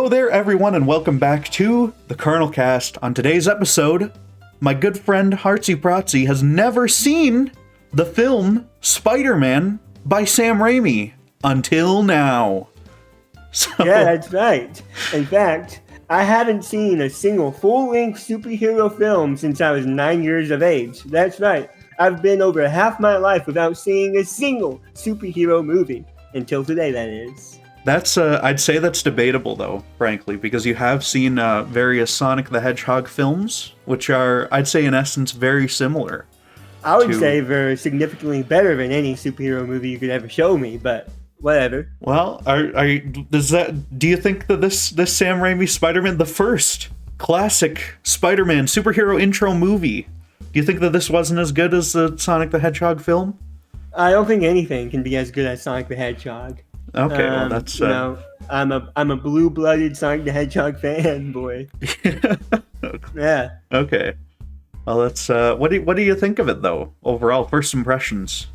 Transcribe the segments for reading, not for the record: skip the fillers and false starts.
Hello there, everyone, and welcome back to the Colonelcast. On today's episode, my good friend Hartsy has never seen the film Spider-Man by Sam Raimi until now. So, yeah, that's right. In fact, I haven't seen a single full-length superhero film since I was 9 years of age. That's right. I've been over half my life without seeing a single superhero movie. Until today, that is. That's, I'd say that's debatable, though, frankly, because you have seen various Sonic the Hedgehog films, which are, I'd say, in essence, very similar. I would say they're significantly better than any superhero movie you could ever show me, but whatever. Well, do you think that this Sam Raimi Spider-Man, the first classic Spider-Man superhero intro movie, do you think that this wasn't as good as the Sonic the Hedgehog film? I don't think anything can be as good as Sonic the Hedgehog. Okay, well that's I'm a blue-blooded Sonic the Hedgehog fan, boy. Yeah. Okay. Well, that's what do you think of it though? Overall, first impressions.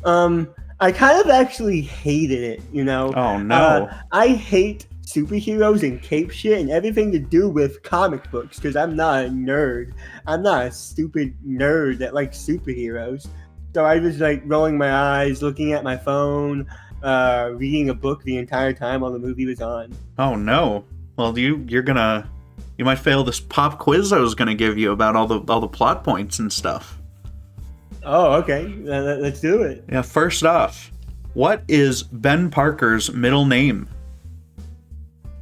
I kind of actually hated it, you know. Oh no. I hate superheroes and cape shit and everything to do with comic books because I'm not a nerd. I'm not a stupid nerd that likes superheroes. So I was like rolling my eyes, looking at my phone, reading a book the entire time while the movie was on. Oh no. Well, you might fail this pop quiz I was gonna give you about all the plot points and stuff. Oh, okay. Let's do it. Yeah. First off, what is Ben Parker's middle name?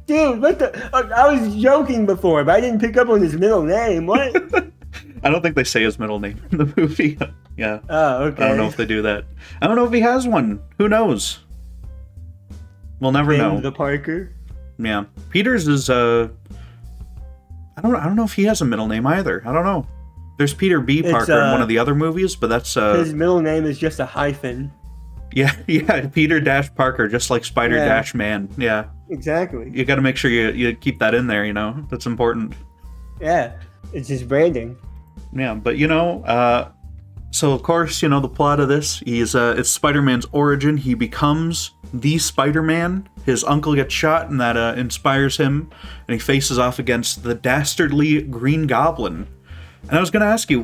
Dude, what the? I was joking before, but I didn't pick up on his middle name. What? I don't think they say his middle name in the movie. Yeah. Oh, okay. I don't know if they do that. I don't know if he has one. Who knows? We'll never know. The Parker. Yeah. Peter's is I don't know if he has a middle name either. I don't know. There's Peter B. Parker in one of the other movies, but that's his middle name is just a hyphen. Yeah, Peter Dash Parker, just like Spider Dash Man. Yeah. Exactly. You got to make sure you keep that in there, you know. That's important. Yeah. It's his branding. Yeah, but so of course, you know, the plot of this, it's Spider-Man's origin. He becomes the Spider-Man. His uncle gets shot, and that inspires him, and he faces off against the dastardly Green Goblin. And I was going to ask you,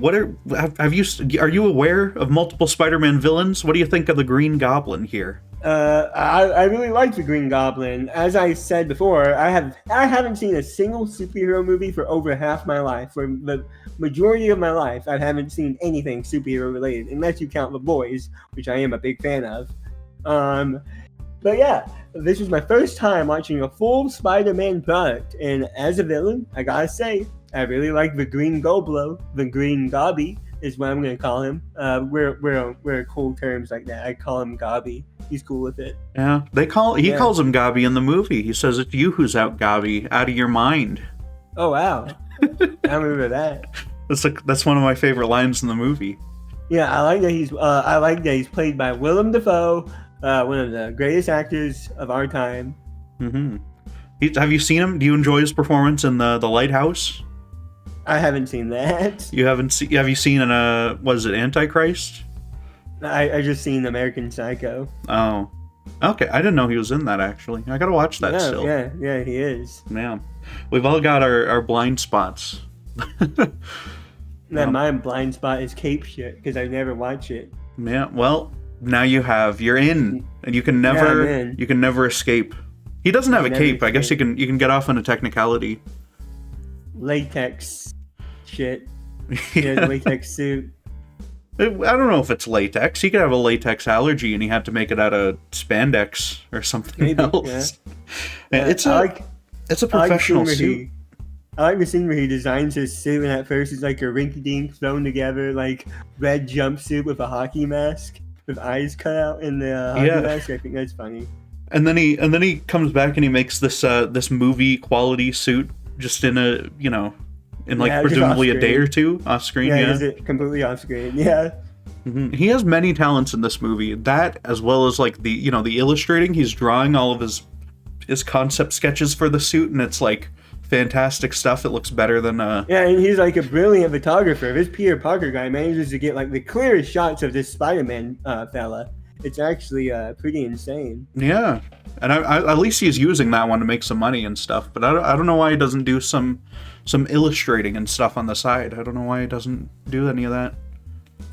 are you aware of multiple Spider-Man villains? What do you think of the Green Goblin here? I really like the Green Goblin. As I said before, I haven't seen a single superhero movie for over half my life. For the majority of my life, I haven't seen anything superhero related, unless you count The Boys, which I am a big fan of. But yeah, this was my first time watching a full Spider-Man product, and as a villain, I gotta say, I really like the Green Goblo, the Green Gobby is what I'm gonna call him. We're cool terms like that. I call him Gobby. He's cool with it. Yeah, he calls him Gobby in the movie. He says it's you who's out, Gobby, out of your mind. Oh wow, I remember that. That's one of my favorite lines in the movie. Yeah, I like that he's played by Willem Dafoe, one of the greatest actors of our time. Mm-hmm. Have you seen him? Do you enjoy his performance in the Lighthouse? I haven't seen that. You haven't seen? Have you seen what is it, Antichrist? I just seen American Psycho. Oh, okay. I didn't know he was in that, actually. I gotta watch that still. Yeah, he is. Yeah. We've all got our blind spots. My blind spot is cape shit, because I never watch it. Yeah, well, now you're in, and you can never escape. He doesn't have a cape. I guess you can get off on a technicality. Latex shit. Yeah, latex suit. I don't know if it's latex. He could have a latex allergy, and he had to make it out of spandex or something else. Yeah. It's a professional suit. I like the scene where he designs his suit, and at first it's like a rinky-dink thrown together, like red jumpsuit with a hockey mask with eyes cut out in the hockey mask. I think that's funny. And then he comes back and he makes this movie quality suit just in presumably a day or two off screen. Yeah, completely off screen. Yeah. Mm-hmm. He has many talents in this movie. That, as well as like the illustrating. He's drawing all of his concept sketches for the suit, and it's like fantastic stuff. It looks better than Yeah, and he's like a brilliant photographer. This Peter Parker guy manages to get like the clearest shots of this Spider-Man fella. It's actually pretty insane. Yeah. And at least he's using that one to make some money and stuff. But I don't know why he doesn't do some illustrating and stuff on the side. I don't know why he doesn't do any of that.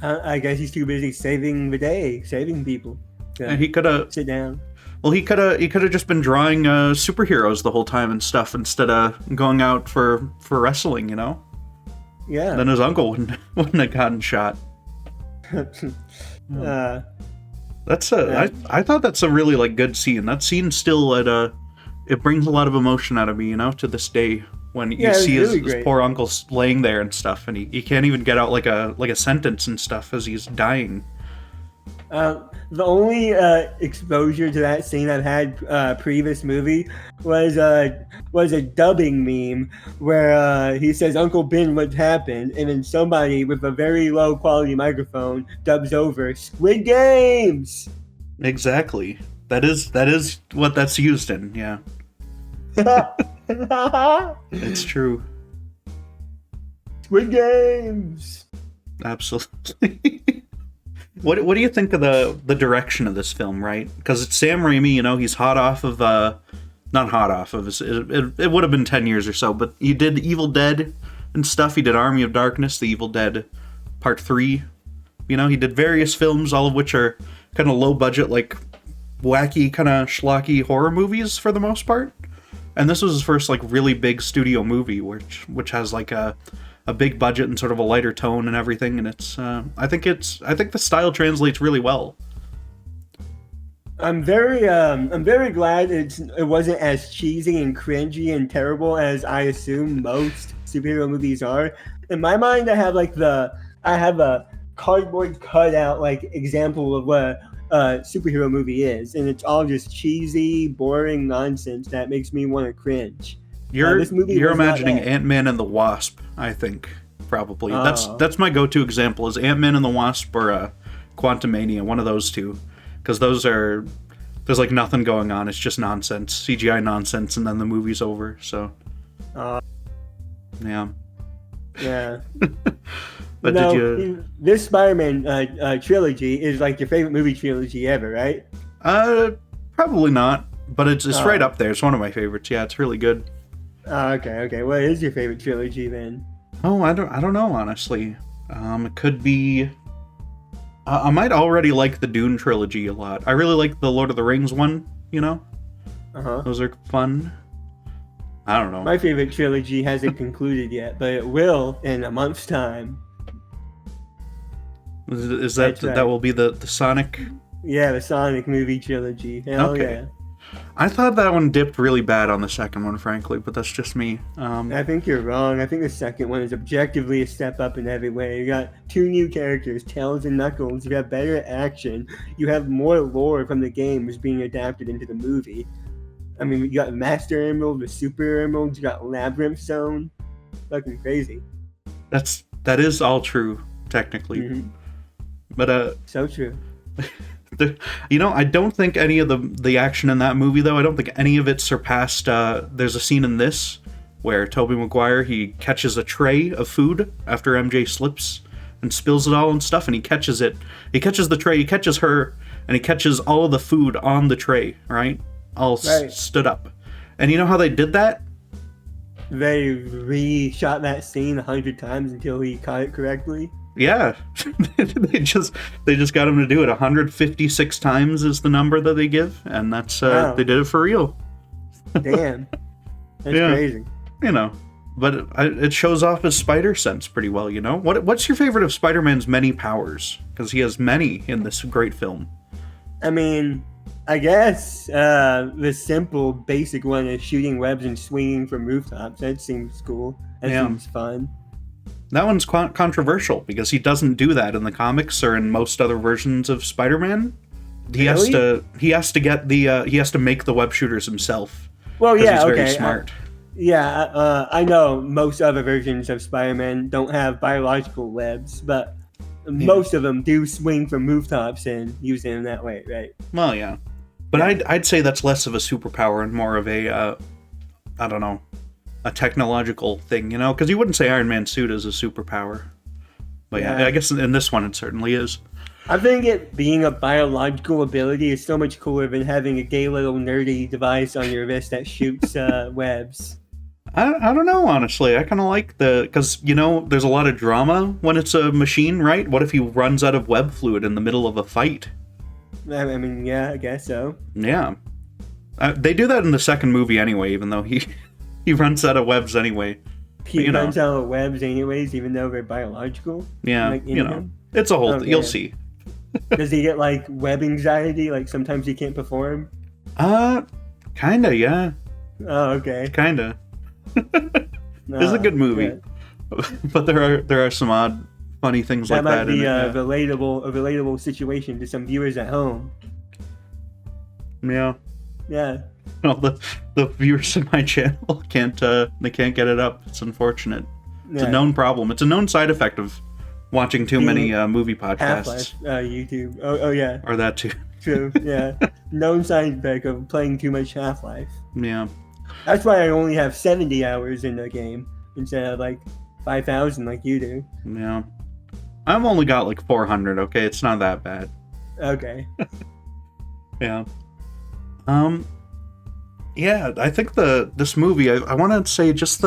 I guess he's too busy saving the day, saving people. And he could have sit down. Well, he could have just been drawing superheroes the whole time and stuff instead of going out for wrestling, you know? Yeah. Then his uncle wouldn't have gotten shot. I thought that's a really like good scene. That scene still it brings a lot of emotion out of me, you know, to this day when you see his poor uncle laying there and stuff, and he can't even get out like a sentence and stuff as he's dying. The only exposure to that scene I've had previous movie was a dubbing meme where he says, "Uncle Ben, what happened?" and then somebody with a very low quality microphone dubs over, "Squid Games." Exactly. That is what that's used in. Yeah. It's true. Squid Games. Absolutely. What do you think of the direction of this film, right? Because it's Sam Raimi, you know, he's hot off of, not hot off of, it would have been 10 years or so, but he did Evil Dead and stuff. He did Army of Darkness, the Evil Dead Part 3. You know, he did various films, all of which are kind of low budget, like wacky, kind of schlocky horror movies for the most part. And this was his first, like, really big studio movie, which has, like, a big budget and sort of a lighter tone and everything, and it's I think the style translates really well. I'm very glad it wasn't as cheesy and cringy and terrible as I assume most superhero movies are. In my mind, I have a cardboard cutout like example of what a superhero movie is, and it's all just cheesy, boring nonsense that makes me want to cringe. You're imagining Ant-Man and the Wasp, I think, probably. That's my go-to example, is Ant-Man and the Wasp or Quantumania, one of those two. Because there's like nothing going on, it's just nonsense, CGI nonsense, and then the movie's over, so. Yeah. Yeah. But this Spider-Man trilogy is like your favorite movie trilogy ever, right? Probably not, but it's right up there. It's one of my favorites. Yeah, it's really good. Okay. What is your favorite trilogy then? Oh, I don't know, honestly. It could be. I might already like the Dune trilogy a lot. I really like the Lord of the Rings one. You know, those are fun. I don't know. My favorite trilogy hasn't concluded yet, but it will in a month's time. Is that right. That will be the Sonic? Yeah, the Sonic movie trilogy. Hell okay. Yeah. I thought that one dipped really bad on the second one, frankly, but that's just me. I think you're wrong. I think the second one is objectively a step up in every way. You got two new characters, Tails and Knuckles. You have better action. You have more lore from the games being adapted into the movie. I mean, you got Master Emerald, the Super Emerald. You got Labyrinth Zone. Fucking crazy. That is all true, technically. Mm-hmm. But so true. I don't think any of the action in that movie, though, I don't think any of it surpassed, there's a scene in this where Tobey Maguire, he catches a tray of food after MJ slips and spills it all and stuff, and he catches it. He catches the tray, he catches her, and he catches all of the food on the tray, right? All stood up. And you know how they did that? They re-shot that scene 100 times until he caught it correctly. Yeah, they just got him to do it 156 times is the number that they give, and that's wow. They did it for real. Damn, that's crazy. You know, but it shows off his spider sense pretty well. You know, what's your favorite of Spider-Man's many powers? Because he has many in this great film. I mean, I guess the simple, basic one is shooting webs and swinging from rooftops. That seems cool. That seems fun. That one's controversial because he doesn't do that in the comics or in most other versions of Spider-Man. He has to make the web shooters himself. Well, yeah, he's okay. Very smart. I know most other versions of Spider-Man don't have biological webs, but most of them do swing from rooftops and use them that way, right? Well, yeah, but I'd say that's less of a superpower and more of a I don't know. A technological thing, you know? Because you wouldn't say Iron Man's suit is a superpower. But yeah, I guess in this one it certainly is. I think it being a biological ability is so much cooler than having a gay little nerdy device on your wrist that shoots webs. I don't know, honestly. I kind of like because, there's a lot of drama when it's a machine, right? What if he runs out of web fluid in the middle of a fight? I mean, yeah, I guess so. Yeah. They do that in the second movie anyway, even though he runs out of webs anyway. He runs out of webs anyways, even though they're biological? Yeah, it's a whole thing. You'll see. Does he get, like, web anxiety? Like, sometimes he can't perform? Kinda, yeah. Oh, okay. Kinda. It's a good movie. Yeah. But there are some odd, funny things like that. That might be a relatable situation to some viewers at home. Yeah. Yeah. Well, the viewers of my channel can't get it up. It's unfortunate. It's a known problem. It's a known side effect of watching too many movie podcasts. Half-Life, YouTube. Oh yeah. Or that too. True. Yeah. Known side effect of playing too much Half-Life. Yeah. That's why I only have 70 hours in the game instead of like 5,000 like you do. Yeah. I've only got like 400. Okay, it's not that bad. Okay. Yeah. Yeah, I think this movie, I want to say just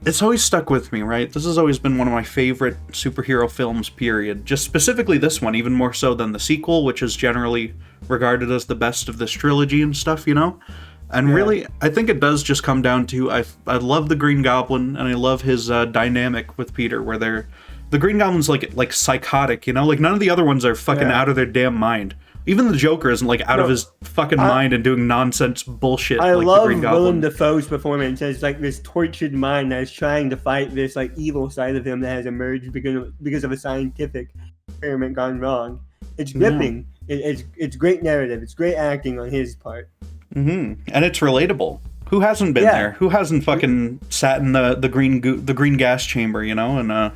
it's always stuck with me, right? This has always been one of my favorite superhero films, period. Just specifically this one, even more so than the sequel, which is generally regarded as the best of this trilogy and stuff, And really, I think it does just come down to, I love the Green Goblin, and I love his dynamic with Peter, where the Green Goblin's like psychotic, Like none of the other ones are fucking out of their damn mind. Even the Joker isn't like out of his fucking mind and doing nonsense bullshit. I like love the Green Goblin. Willem Dafoe's performance as like this tortured mind that is trying to fight this like evil side of him that has emerged because of a scientific experiment gone wrong. It's gripping. Yeah. It's great narrative. It's great acting on his part. Mm-hmm. And it's relatable. Who hasn't been there? Who hasn't fucking sat in the green gas chamber, and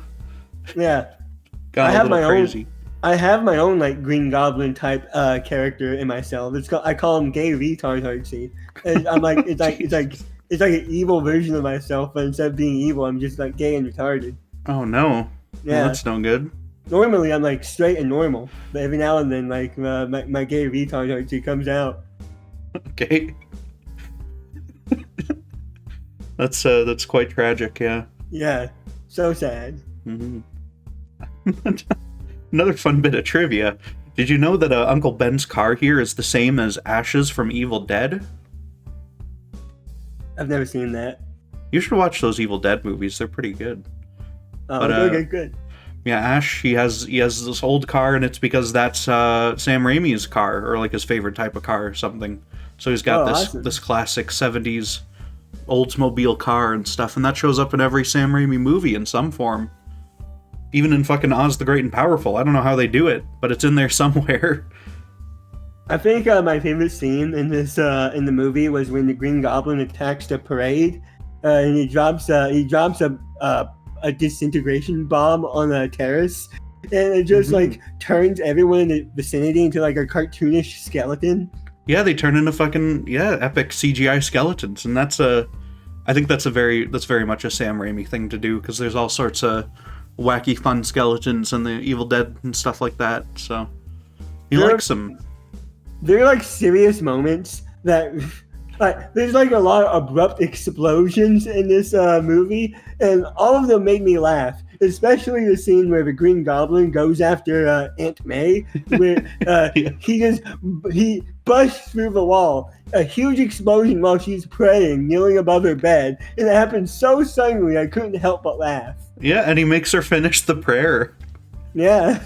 yeah, got a little crazy. I have my own like Green Goblin type character in myself. I call him Gay Retard Hartsy. And I'm like it's like an evil version of myself, but instead of being evil, I'm just like gay and retarded. Oh no. Yeah, well, that's no good. Normally I'm like straight and normal, but every now and then like my Gay Retard Hartsy comes out. Okay. That's quite tragic, yeah. Yeah. So sad. Mm-hmm. Another fun bit of trivia. Did you know that Uncle Ben's car here is the same as Ash's from Evil Dead? I've never seen that. You should watch those Evil Dead movies. They're pretty good. Oh, okay, good. Yeah, Ash, he has this old car, and it's because that's Sam Raimi's car, or like his favorite type of car or something. So he's got this classic 70s Oldsmobile car and stuff, and that shows up in every Sam Raimi movie in some form. Even in fucking Oz the Great and Powerful. I don't know how they do it, but it's in there somewhere. I think my favorite scene in the movie was when the Green Goblin attacks the parade, and he drops a disintegration bomb on a terrace, and it just like turns everyone in the vicinity into like a cartoonish skeleton. Yeah, they turn into fucking epic CGI skeletons, and I think that's very much a Sam Raimi thing to do, because there's all sorts of wacky fun skeletons and the Evil Dead and stuff like that, so he likes them. There are like serious moments that like there's like a lot of abrupt explosions in this movie, and all of them made me laugh, especially the scene where the Green Goblin goes after Aunt May, where he busts through the wall, a huge explosion while she's praying, kneeling above her bed, and it happened so suddenly I couldn't help but laugh. Yeah, and he makes her finish the prayer. Yeah.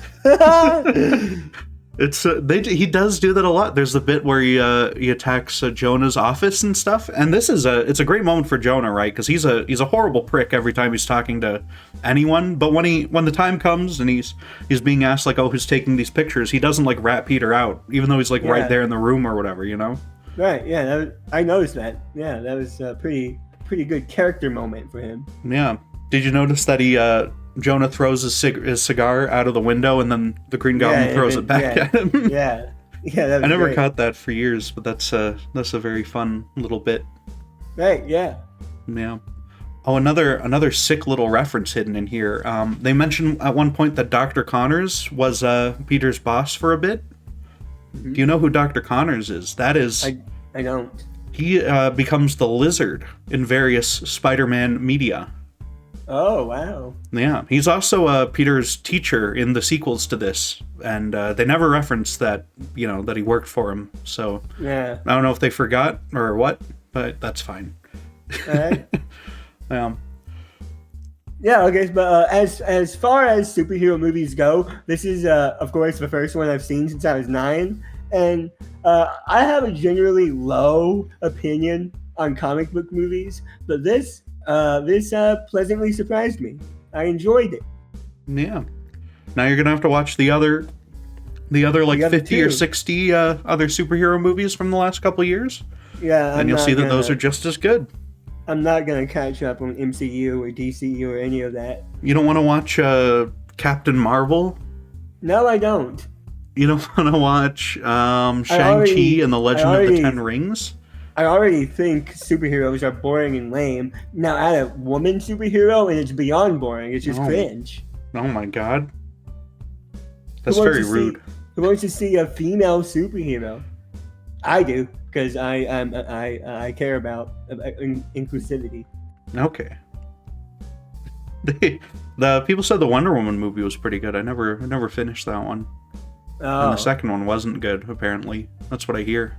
He does do that a lot. There's the bit where he attacks Jonah's office and stuff, and it's a great moment for Jonah, right? Because he's a horrible prick every time he's talking to anyone. But when the time comes and he's being asked like, oh, who's taking these pictures, he doesn't like rat Peter out, even though he's like right there in the room or whatever, Right. Yeah. I noticed that. Yeah, that was a pretty good character moment for him. Yeah. Did you notice that Jonah throws his cigar out of the window, and then the Green Goblin throws it back at him? Yeah. That was I never great. caught that for years, but that's a very fun little bit. Right, yeah. Yeah. Oh, another sick little reference hidden in here. They mentioned at one point that Dr. Connors was Peter's boss for a bit. Mm-hmm. Do you know who Dr. Connors is? That is... I don't. He becomes the Lizard in various Spider-Man media. Oh, wow. Yeah, he's also Peter's teacher in the sequels to this, and they never reference that, that he worked for him. So yeah, I don't know if they forgot or what, but that's fine. All right. Yeah. Yeah. Okay. But as far as superhero movies go, this is of course the first one I've seen since I was 9, and I have a generally low opinion on comic book movies, but this pleasantly surprised me. I enjoyed it. Yeah. Now you're gonna have to watch the other like 50 or 60 other superhero movies from the last couple years. Yeah. And you'll see that those are just as good. I'm not gonna catch up on MCU or DCU or any of that. You don't want to watch Captain Marvel? No, I don't. You don't want to watch Shang-Chi and the Legend of the Ten Rings? I already think superheroes are boring and lame. Now add a woman superhero and it's beyond boring. It's just cringe. Oh my god. That's very rude. Who wants to see a female superhero? I do, because I care about inclusivity. Okay. The people said the Wonder Woman movie was pretty good. I never finished that one. Oh. And the second one wasn't good, apparently. That's what I hear.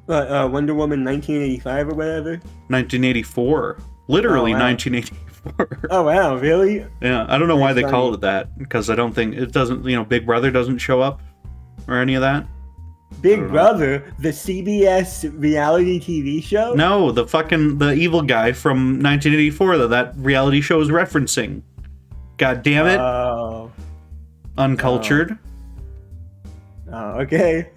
Wonder Woman 1985 or whatever? 1984. Literally 1984. Oh, wow, really? Yeah, I don't know why they called it that, because I don't think, it doesn't, Big Brother doesn't show up, or any of that. Big Brother? The CBS reality TV show? No, the evil guy from 1984 that reality show is referencing. God damn it. Oh. Uncultured. Oh, okay.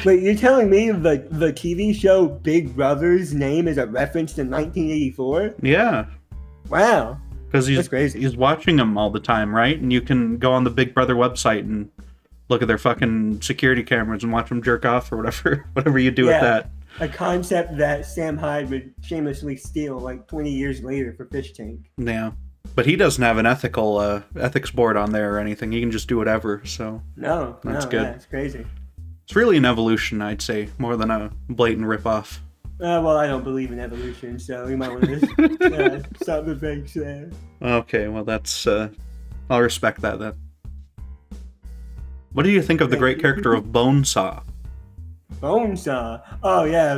Wait, you're telling me the TV show Big Brother's name is a reference to 1984? Yeah. Wow. Because he's watching them all the time, right? And you can go on the Big Brother website and look at their fucking security cameras and watch them jerk off or whatever you do with that. A concept that Sam Hyde would shamelessly steal like 20 years later for Fish Tank. Yeah. But he doesn't have an ethics board on there or anything. He can just do whatever, so... That's good. That's crazy. It's really an evolution, I'd say, more than a blatant ripoff. Well, I don't believe in evolution, so you might want to stop the fakes there. Okay, well, that's... I'll respect that, then. What do you think of the great character of Bonesaw? Bonesaw? Oh, yeah,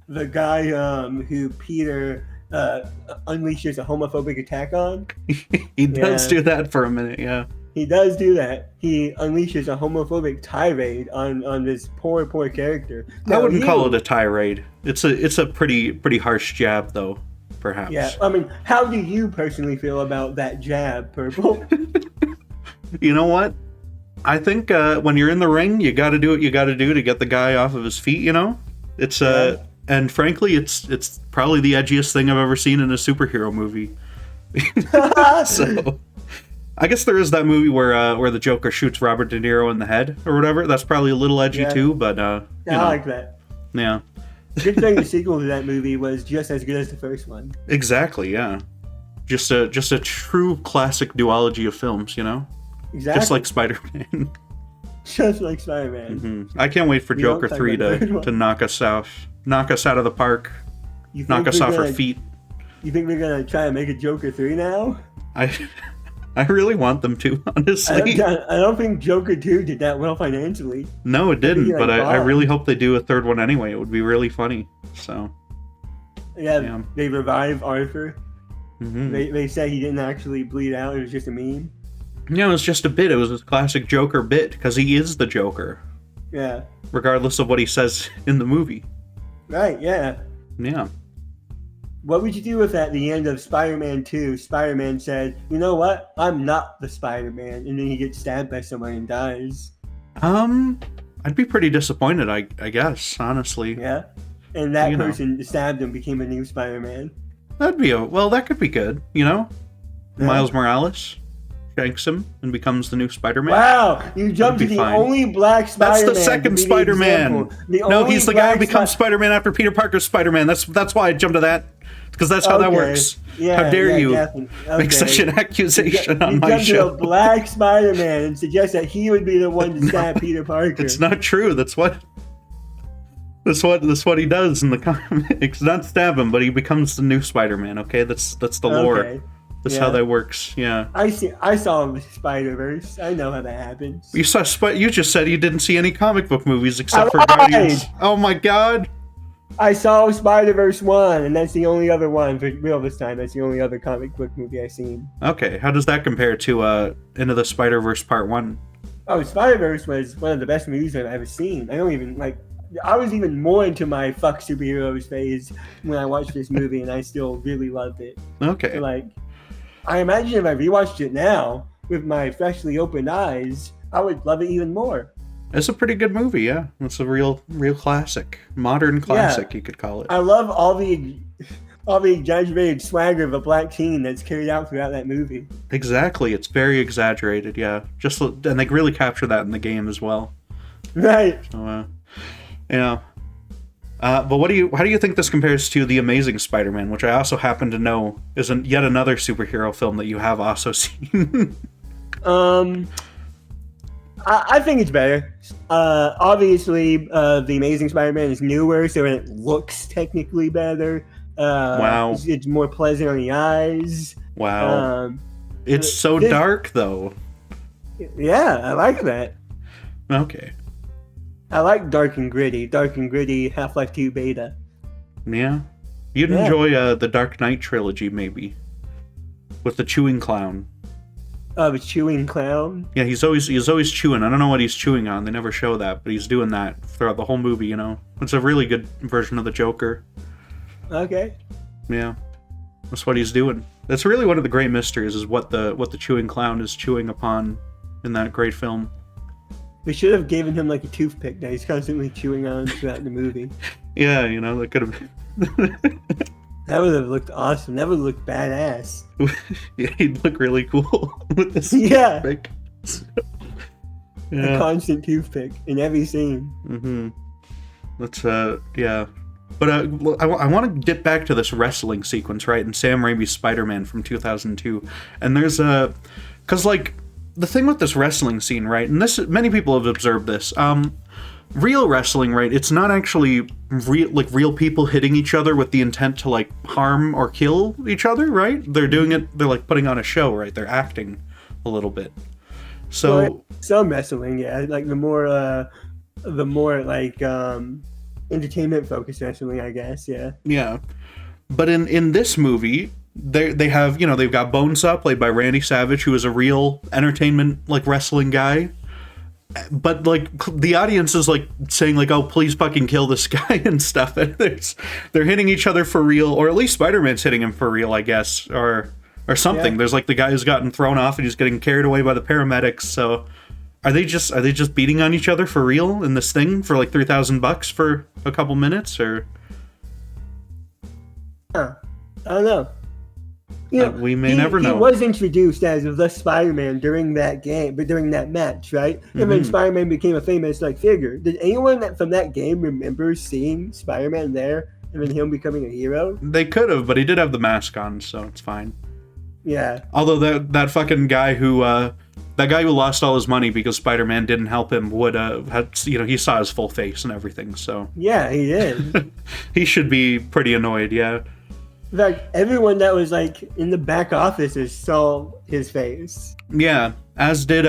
the guy who Peter unleashes a homophobic attack on? He does do that for a minute, yeah. He does do that. He unleashes a homophobic tirade on this poor character. Now, I wouldn't call it a tirade. It's a pretty harsh jab, though, perhaps. Yeah, I mean, how do you personally feel about that jab, Purple? You know what? I think when you're in the ring, you got to do what you got to do to get the guy off of his feet. It's and frankly, it's probably the edgiest thing I've ever seen in a superhero movie. So. I guess there is that movie where the Joker shoots Robert De Niro in the head or whatever. That's probably a little edgy too, but I like that. Yeah. Good thing the sequel to that movie was just as good as the first one. Exactly, yeah. Just a true classic duology of films, Exactly. Just like Spider-Man. Just like Spider-Man. Mm-hmm. I can't wait for Joker 3 to knock us out of the park. Knock us off our feet. You think they're gonna try and make a Joker 3 now? I really want them to, honestly. I don't think Joker 2 did that well financially. No, it didn't, but I really hope they do a third one anyway. It would be really funny. So. Yeah. They revive Arthur. Mm-hmm. They say he didn't actually bleed out. It was just a meme. Yeah, it was just a bit. It was a classic Joker bit, because he is the Joker. Yeah. Regardless of what he says in the movie. Right, yeah. Yeah. What would you do if at the end of Spider-Man 2, Spider-Man said, you know what? I'm not the Spider-Man. And then he gets stabbed by someone and dies. I'd be pretty disappointed, I guess, honestly. Yeah? And that person stabbed him became a new Spider-Man. That could be good, Yeah. Miles Morales. shanks him and becomes the new Spider-Man. Wow, you jumped to the only black Spider-Man. That's the second Spider-Man. No, he's the guy who becomes Spider-Man after Peter Parker's Spider-Man. That's why I jumped to that, because that's how that works. Yeah, how dare you make such an accusation on my show? You jumped to a black Spider-Man and suggest that he would be the one to stab Peter Parker. It's not true. That's what he does in the comics. Not stab him, but he becomes the new Spider-Man. Okay, that's the lore. Okay. That's how that works. Yeah. I saw Spider-Verse. I know how that happens. You just said you didn't see any comic book movies except for Guardians. Oh my God. I saw Spider-Verse 1, and that's the only other one for real this time. That's the only other comic book movie I've seen. Okay, how does that compare to Into the Spider-Verse Part 1? Oh, Spider-Verse was one of the best movies I've ever seen. I was even more into my fuck superheroes phase when I watched this movie, and I still really loved it. Okay. So, I imagine if I rewatched it now with my freshly opened eyes, I would love it even more. It's a pretty good movie, yeah. It's a real classic, modern classic, you could call it. I love all the exaggerated swagger of a black teen that's carried out throughout that movie. Exactly, it's very exaggerated, yeah. And they really capture that in the game as well. Right. So, but how do you think this compares to The Amazing Spider-Man, which I also happen to know is yet another superhero film that you have also seen? I think it's better. Obviously, The Amazing Spider-Man is newer, so it looks technically better. Wow. It's more pleasant on the eyes. Wow. It's so dark, though. Yeah, I like that. Okay. I like dark and gritty Half-Life 2 beta. Yeah. You'd enjoy the Dark Knight trilogy, maybe. With the chewing clown. The chewing clown? Yeah, he's always chewing. I don't know what he's chewing on. They never show that, but he's doing that throughout the whole movie, you know? It's a really good version of the Joker. Okay. Yeah. That's what he's doing. That's really one of the great mysteries, is what the chewing clown is chewing upon in that great film. They should have given him a toothpick that he's constantly chewing on throughout the movie. Yeah, that could have been... That would have looked awesome. That would have looked badass. Yeah, he'd look really cool with this toothpick. Yeah. A constant toothpick in every scene. Mm-hmm. That's, yeah. But I want to get back to this wrestling sequence, right, in Sam Raimi's Spider-Man from 2002. And there's because, the thing with this wrestling scene, right, and many people have observed this, real wrestling, right, it's not actually real people hitting each other with the intent to, harm or kill each other, right? They're doing it, they're, putting on a show, right? They're acting a little bit. So... some wrestling, yeah. The more entertainment-focused wrestling, I guess, yeah. Yeah. But in this movie... They have, they've got Bonesaw, played by Randy Savage, who is a real entertainment, wrestling guy. But, the audience is, saying, oh, please fucking kill this guy and stuff. And they're hitting each other for real, or at least Spider-Man's hitting him for real, I guess, or something. Yeah. There's, the guy who's gotten thrown off and he's getting carried away by the paramedics. So, are they just beating on each other for real in this thing for, $3,000 for a couple minutes, or? I don't know. We may never know. He was introduced as the Spider-Man during that game, but during that match, right? Mm-hmm. And then Spider-Man became a famous figure. Did anyone from that game remember seeing Spider-Man there and then him becoming a hero? They could have, but he did have the mask on, so it's fine. Yeah. Although that fucking guy who lost all his money because Spider-Man didn't help him would he saw his full face and everything. So yeah, he did. He should be pretty annoyed. Yeah. In fact, everyone that was in the back offices saw his face. Yeah, as did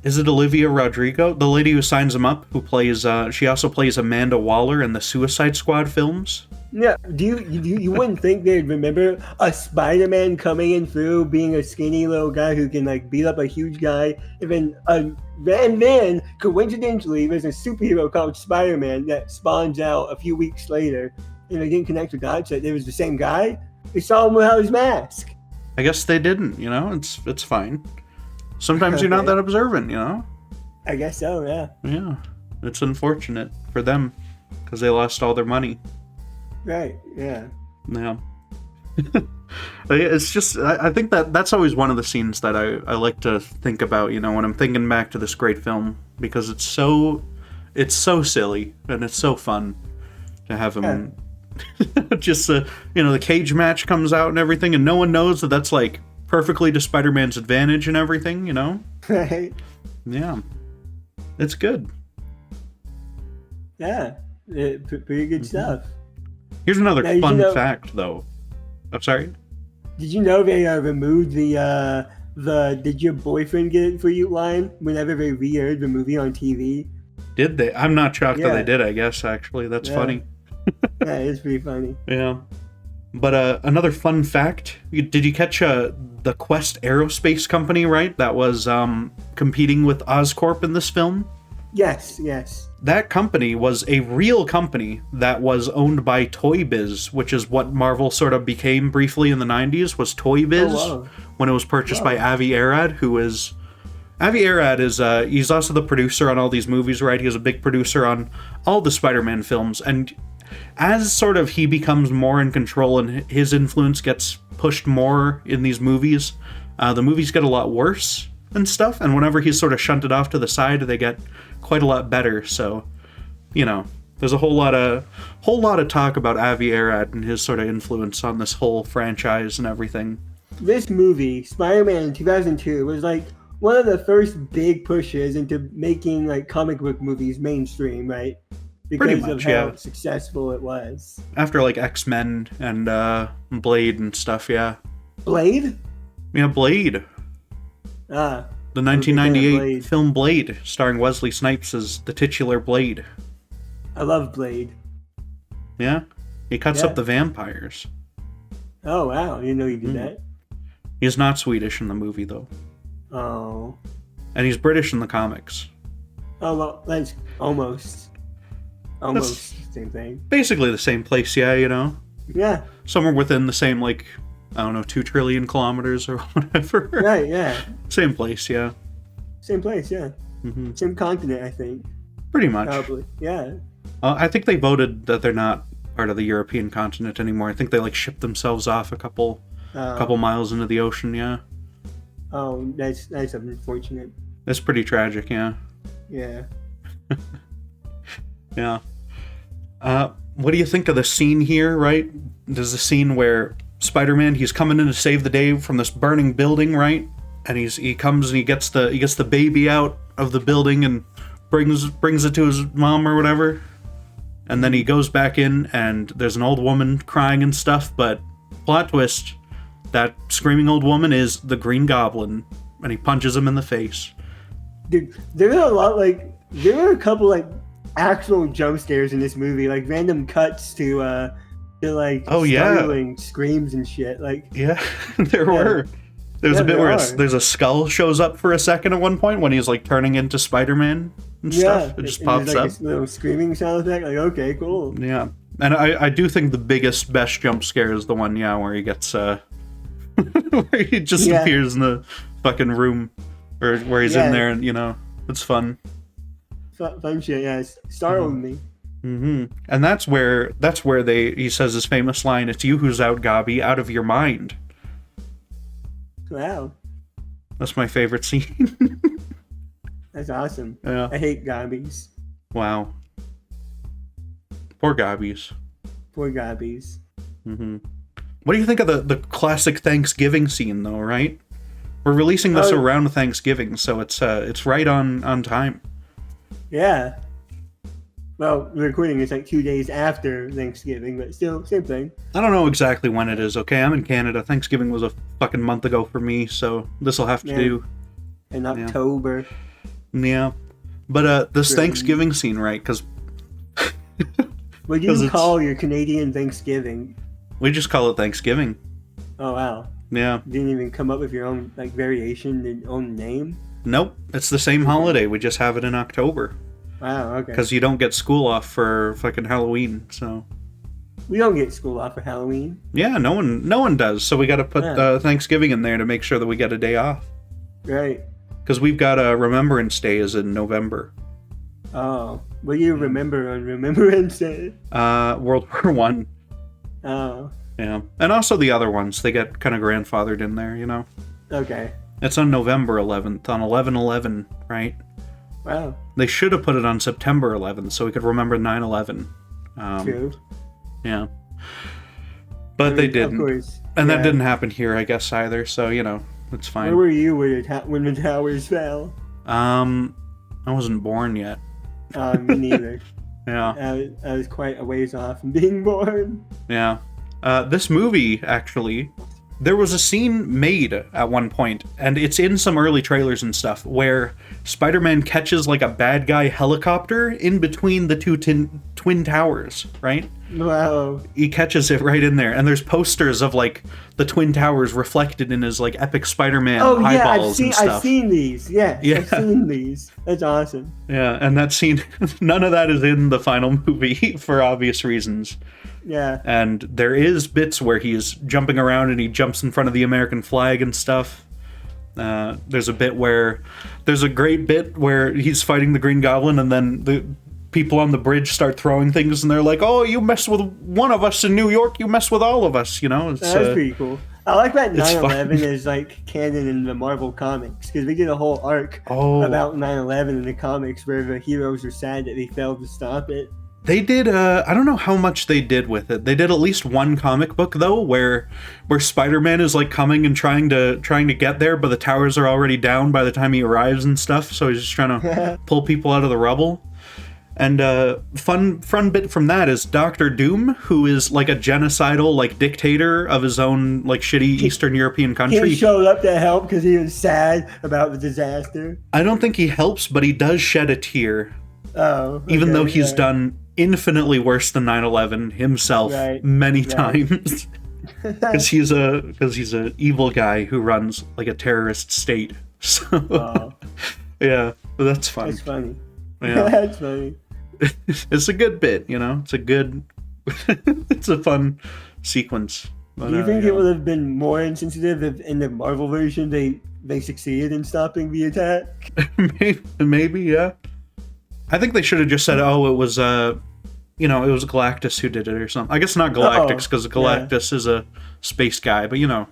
is it Olivia Rodrigo, the lady who signs him up, who plays she also plays Amanda Waller in the Suicide Squad films. Yeah, you wouldn't think they'd remember a Spider-Man coming in through being a skinny little guy who can beat up a huge guy, and then coincidentally there's a superhero called Spider-Man that spawns out a few weeks later. And they didn't connect the dots that it was the same guy. They saw him without his mask. I guess they didn't, it's fine. Sometimes you're not that observant, I guess so, yeah. Yeah, it's unfortunate for them because they lost all their money. Right, yeah. Yeah. It's just, I think that's always one of the scenes that I like to think about, when I'm thinking back to this great film, because it's so silly and it's so fun to have him. Just the cage match comes out and everything, and no one knows that that's like perfectly to Spider-Man's advantage and everything, Right. Yeah, it's good. Yeah, pretty good stuff. Here's another fun fact, though. I'm sorry. Did you know they removed the "Did your boyfriend get it for you" line whenever they re-aired the movie on TV? Did they? I'm not shocked that they did. I guess actually, that's funny. Yeah, it's pretty funny. Yeah. But another fun fact, did you catch the Quest Aerospace Company, right? That was competing with Oscorp in this film? Yes. That company was a real company that was owned by Toy Biz, which is what Marvel sort of became briefly in the 90s, was Toy Biz, when it was purchased by Avi Arad, who is... Avi Arad is, he's also the producer on all these movies, right? He's a big producer on all the Spider-Man films, and as sort of he becomes more in control and his influence gets pushed more in these movies, the movies get a lot worse and stuff, and whenever he's sort of shunted off to the side, they get quite a lot better. So, there's a whole lot of talk about Avi Arad and his sort of influence on this whole franchise and everything. This movie, Spider-Man in 2002, was like one of the first big pushes into making like comic book movies mainstream, right? Because of how successful it was. After like X-Men and Blade and stuff, yeah. Blade? Yeah, Blade. The 1998 film Blade, starring Wesley Snipes as the titular Blade. I love Blade. Yeah? He cuts up the vampires. Oh, wow. You know he did that? He's not Swedish in the movie, though. Oh. And he's British in the comics. Oh, well, that's almost the same thing. Basically the same place, yeah, Yeah. Somewhere within the same, 2 trillion kilometers or whatever. Right, yeah. Same place, yeah. Same place, yeah. Mm-hmm. Same continent, I think. Pretty much. Probably, yeah. I think they voted that they're not part of the European continent anymore. I think they, shipped themselves off a couple miles into the ocean, yeah. Oh, that's unfortunate. That's pretty tragic, yeah. Yeah. Yeah. What do you think of the scene here, right? There's a scene where Spider-Man, he's coming in to save the day from this burning building, right? And he comes and he gets the baby out of the building and brings it to his mom or whatever. And then he goes back in and there's an old woman crying and stuff, but plot twist, that screaming old woman is the Green Goblin, and he punches him in the face. Dude, there were a couple actual jump scares in this movie, random cuts to startling screams and shit. Yeah, there were. There's a bit where there's a skull shows up for a second at one point when he's turning into Spider-Man and stuff. It just pops up. A little screaming sound effect. Okay, cool. Yeah, and I do think the best jump scare is the one, where he gets where he just appears in the fucking room, or where he's in there, and it's fun. Fun shit, yeah. It startled me. Mm-hmm. And that's where he says his famous line, "It's you who's out, Gobby, out of your mind." Wow. That's my favorite scene. That's awesome. Yeah. I hate Gobbies. Wow. Poor Gobbies. Poor Gobbies. Mm-hmm. What do you think of the classic Thanksgiving scene, though, right? We're releasing this around Thanksgiving, so it's right on time. Yeah. Well, the recording is 2 days after Thanksgiving, but still, same thing. I don't know exactly when it is, okay? I'm in Canada. Thanksgiving was a fucking month ago for me, so this'll have to do. In October. Yeah. But this Thanksgiving scene, right? Because... What do you call your Canadian Thanksgiving? We just call it Thanksgiving. Oh, wow. Yeah. You didn't even come up with your own variation and own name? Nope. It's the same holiday. We just have it in October. Wow, okay. Because you don't get school off for fucking Halloween, so... We don't get school off for Halloween. Yeah, no one does. So we got to put Thanksgiving in there to make sure that we get a day off. Right. Because we've got a Remembrance Day is in November. Oh. What do you remember on Remembrance Day? World War I. Oh. Yeah. And also the other ones, they get kind of grandfathered in there, you know? Okay. It's on November 11th, on 11/11, right? Wow. They should have put it on September 11th so we could remember 9/11. True. Yeah. But they didn't. Of course. And that didn't happen here, I guess, either, so, you know, it's fine. Where were you when the towers fell? I wasn't born yet. Me neither. Yeah. I was quite a ways off from being born. Yeah. This movie, actually, there was a scene made at one point, and it's in some early trailers and stuff, where Spider-Man catches, like, a bad guy helicopter in between the two twin towers, right? Wow. He catches it right in there, and there's posters of, like, the twin towers reflected in his, like, epic Spider-Man eyeballs and stuff. I've seen these. Yeah, I've seen these. That's awesome. Yeah, and that scene, none of that is in the final movie for obvious reasons. Yeah. And there is bits where he's jumping around and he jumps in front of the American flag and stuff. There's a great bit where he's fighting the Green Goblin, and then the people on the bridge start throwing things, and they're like, "Oh, you mess with one of us in New York, you mess with all of us," you know? That's pretty cool. I like that 9/11 is like canon in the Marvel comics, because we did a whole arc about 9/11 in the comics where the heroes are sad that they failed to stop it. They did, I don't know how much they did with it. They did at least one comic book, though, where Spider-Man is, like, coming and trying to get there, but the towers are already down by the time he arrives and stuff, so he's just trying to pull people out of the rubble. And fun bit from that is Dr. Doom, who is, like, a genocidal, like, dictator of his own, like, shitty Eastern European country. He showed up to help because he was sad about the disaster. I don't think he helps, but he does shed a tear. Oh. Okay, even though he's done infinitely worse than 9/11 himself many times. Because he's a evil guy who runs, like, a terrorist state. So, yeah, that's fun. That's funny. Yeah. That's funny. It's a good bit, you know? It's a fun sequence. But, do you think it would have been more insensitive if in the Marvel version they succeeded in stopping the attack? Maybe, yeah. I think they should have just said, "Oh, it was it was Galactus who did it," or something. I guess not Galactus, because Galactus is a space guy, but, you know,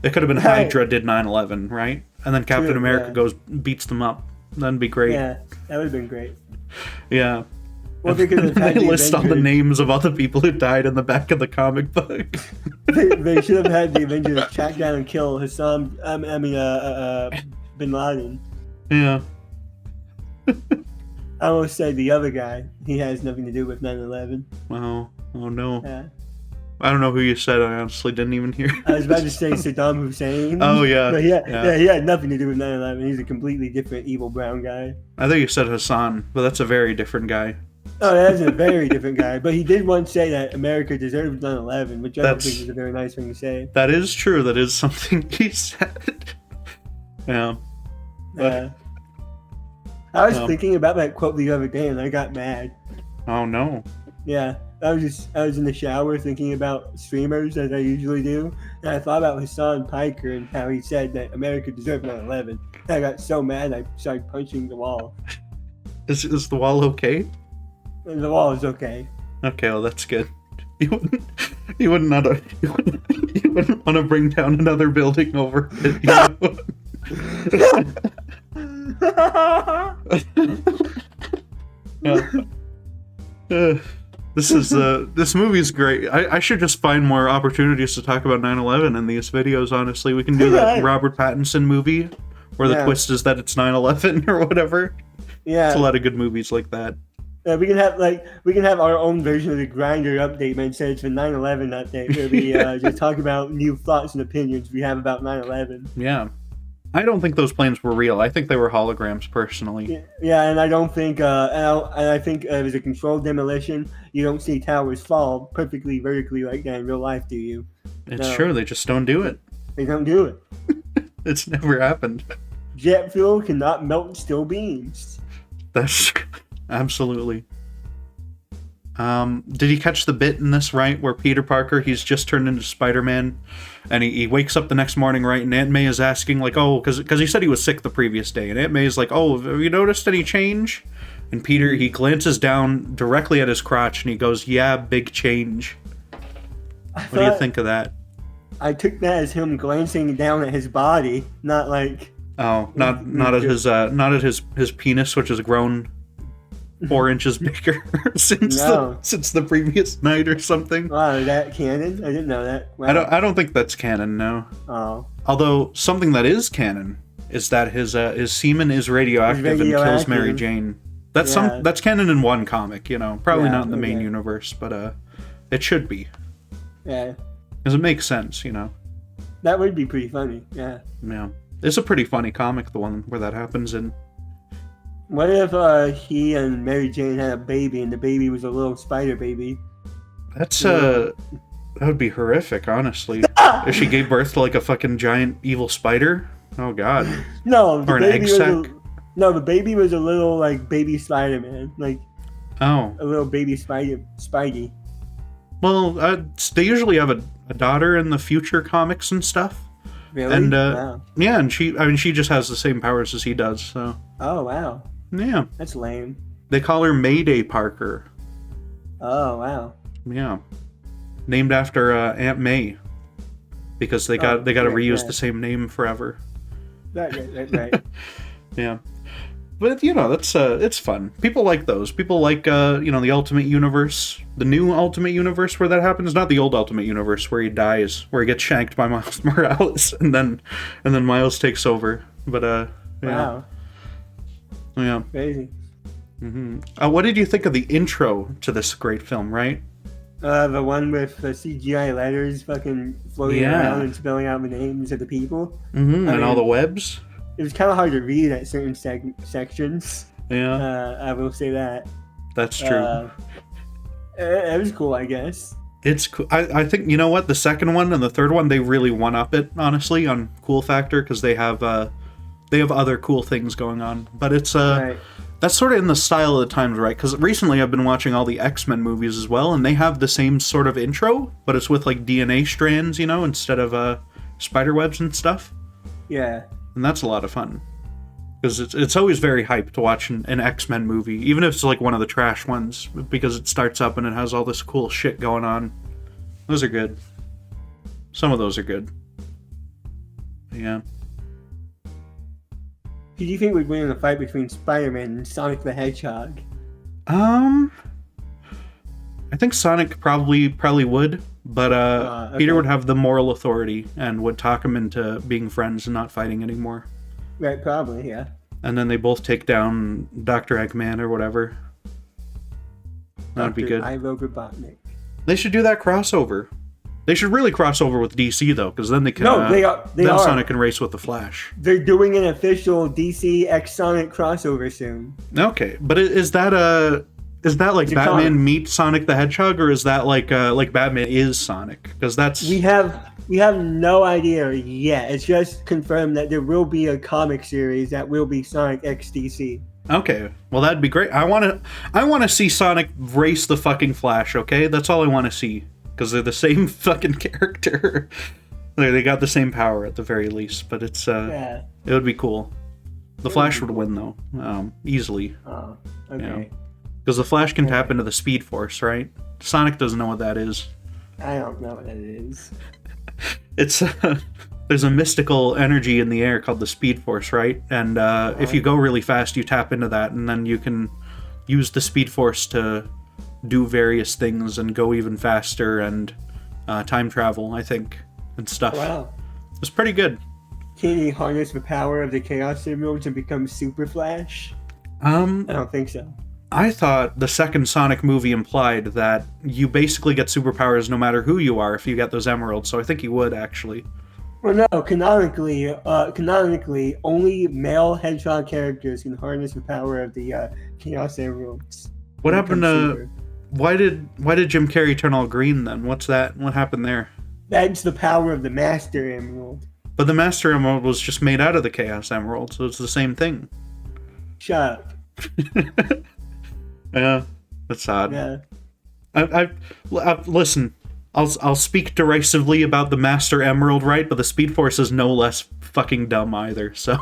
it could have been Hydra did 9/11, right? And then Captain America beats them up. That'd be great. Yeah, that would have been great. Yeah. Well, because they list all the names of all the people who died in the back of the comic book. they should have had the Avengers track down and kill Hassan. Bin Laden. Yeah. I almost said the other guy. He has nothing to do with 9/11. Oh no. Yeah. I don't know who you said. I honestly didn't even hear. I was about to say Saddam Hussein. Oh, yeah. But he had nothing to do with 9/11. He's a completely different evil brown guy. I think you said Hassan, but that's a very different guy. Oh, that's a very different guy. But he did once say that America deserved 9/11, which I don't think is a very nice thing to say. That is true. That is something he said. Yeah. But, I was thinking about that quote the other day, and I got mad. Oh, no. Yeah. I was in the shower thinking about streamers, as I usually do, and I thought about Hassan Piker and how he said that America deserved 9/11. I got so mad I started punching the wall. Is the wall okay? And the wall is okay. Okay, well, that's good. You wouldn't want to bring down another building over it. This movie's great. I should just find more opportunities to talk about 9/11 in these videos, honestly. We can do that Robert Pattinson movie where the twist is that it's 9/11 or whatever. Yeah. It's a lot of good movies like that. We can have our own version of the Grinder update, man. Instead it's the 9/11 update where we just talk about new thoughts and opinions we have about 9/11. Yeah. I don't think those planes were real. I think they were holograms, personally. Yeah, and I don't think, I think it was a controlled demolition. You don't see towers fall perfectly vertically like that in real life, do you? It's true. They just don't do it. They don't do it. It's never happened. Jet fuel cannot melt steel beams. That's absolutely. Did you catch the bit in this, right, where Peter Parker, he's just turned into Spider-Man, and he wakes up the next morning, right, and Aunt May is asking, like, oh, because he said he was sick the previous day, and Aunt May is like, oh, have you noticed any change? And Peter, he glances down directly at his crotch, and he goes, yeah, big change. What do you think of that? I took that as him glancing down at his body, not like. Oh, not at his penis, which has grown 4 inches bigger since the previous night or something. Wow, is that canon? I didn't know that. Wow. I don't think that's canon, no. Oh. Although something that is canon is that his semen is radioactive and kills Mary Jane. That's canon in one comic, you know. Probably not in the main universe, but it should be. Yeah. Because it makes sense, you know. That would be pretty funny. Yeah. Yeah. It's a pretty funny comic, the one where that happens in. What if he and Mary Jane had a baby and the baby was a little spider baby? That's that would be horrific, honestly. If she gave birth to like a fucking giant evil spider, oh god. No, or an egg sac. The baby was a little like baby Spider-Man, like a little baby Spidey. Well, they usually have a daughter in the future comics and stuff. Really? And wow. Yeah, and she just has the same powers as he does. So. Oh wow. Yeah. That's lame. They call her Mayday Parker. Oh wow. Yeah. Named after Aunt May, because they got to reuse the same name forever. Right. Yeah. But you know, that's it's fun. People like those. People like the Ultimate Universe, the new Ultimate Universe where that happens, not the old Ultimate Universe where he dies, where he gets shanked by Miles Morales, and then Miles takes over. But yeah. Wow. Yeah. Crazy. Mm-hmm. What did you think of the intro to this great film? Right. The one with the CGI letters fucking floating around and spelling out the names of the people. Mm-hmm. And all the webs. It was kind of hard to read at certain sections. Yeah. I will say that. That's true. It was cool, I guess. It's cool. I think, you know what? The second one and the third one, they really one-up it, honestly, on cool factor, because they have other cool things going on. But it's right. That's sort of in the style of the times, right? Because recently I've been watching all the X-Men movies as well, and they have the same sort of intro, but it's with like DNA strands, you know, instead of spider webs and stuff. Yeah. And that's a lot of fun. Because it's always very hype to watch an X-Men movie, even if it's like one of the trash ones, because it starts up and it has all this cool shit going on. Those are good. Some of those are good. Yeah. Who do you think would win in a fight between Spider-Man and Sonic the Hedgehog? I think Sonic probably would, but okay. Peter would have the moral authority and would talk him into being friends and not fighting anymore. Right, probably, yeah. And then they both take down Dr. Eggman or whatever. That would be good. Robotnik. They should do that crossover. They should really cross over with DC though, because then they can. No, they are. Sonic can race with the Flash. They're doing an official DC X Sonic crossover soon. Okay, but is that like Batman meet Sonic the Hedgehog, or is that like Batman is Sonic? Because that's we have no idea yet. It's just confirmed that there will be a comic series that will be Sonic X DC. Okay, well that'd be great. I want to see Sonic race the fucking Flash. Okay, that's all I want to see. Because they're the same fucking character. They got the same power at the very least, but it's it would be cool. The Flash would win though, easily. Oh, okay. Because the Flash can tap into the Speed Force, right? Sonic doesn't know what that is. I don't know what that is. It's there's a mystical energy in the air called the Speed Force, right? And if you go really fast, you tap into that, and then you can use the Speed Force to do various things and go even faster and time travel, I think, and stuff. Wow. It's pretty good. Can he harness the power of the Chaos Emeralds and become Super Flash? I don't think so. I thought the second Sonic movie implied that you basically get superpowers no matter who you are if you get those emeralds, so I think he would, actually. Well, no, canonically, only male Hedgehog characters can harness the power of the Chaos Emeralds. What happened to... Why did Jim Carrey turn all green then? What's that? What happened there? That's the power of the Master Emerald. But the Master Emerald was just made out of the Chaos Emerald, so it's the same thing. Shut up. Yeah, that's odd. Yeah. I listen. I'll speak derisively about the Master Emerald, right? But the Speed Force is no less fucking dumb either. So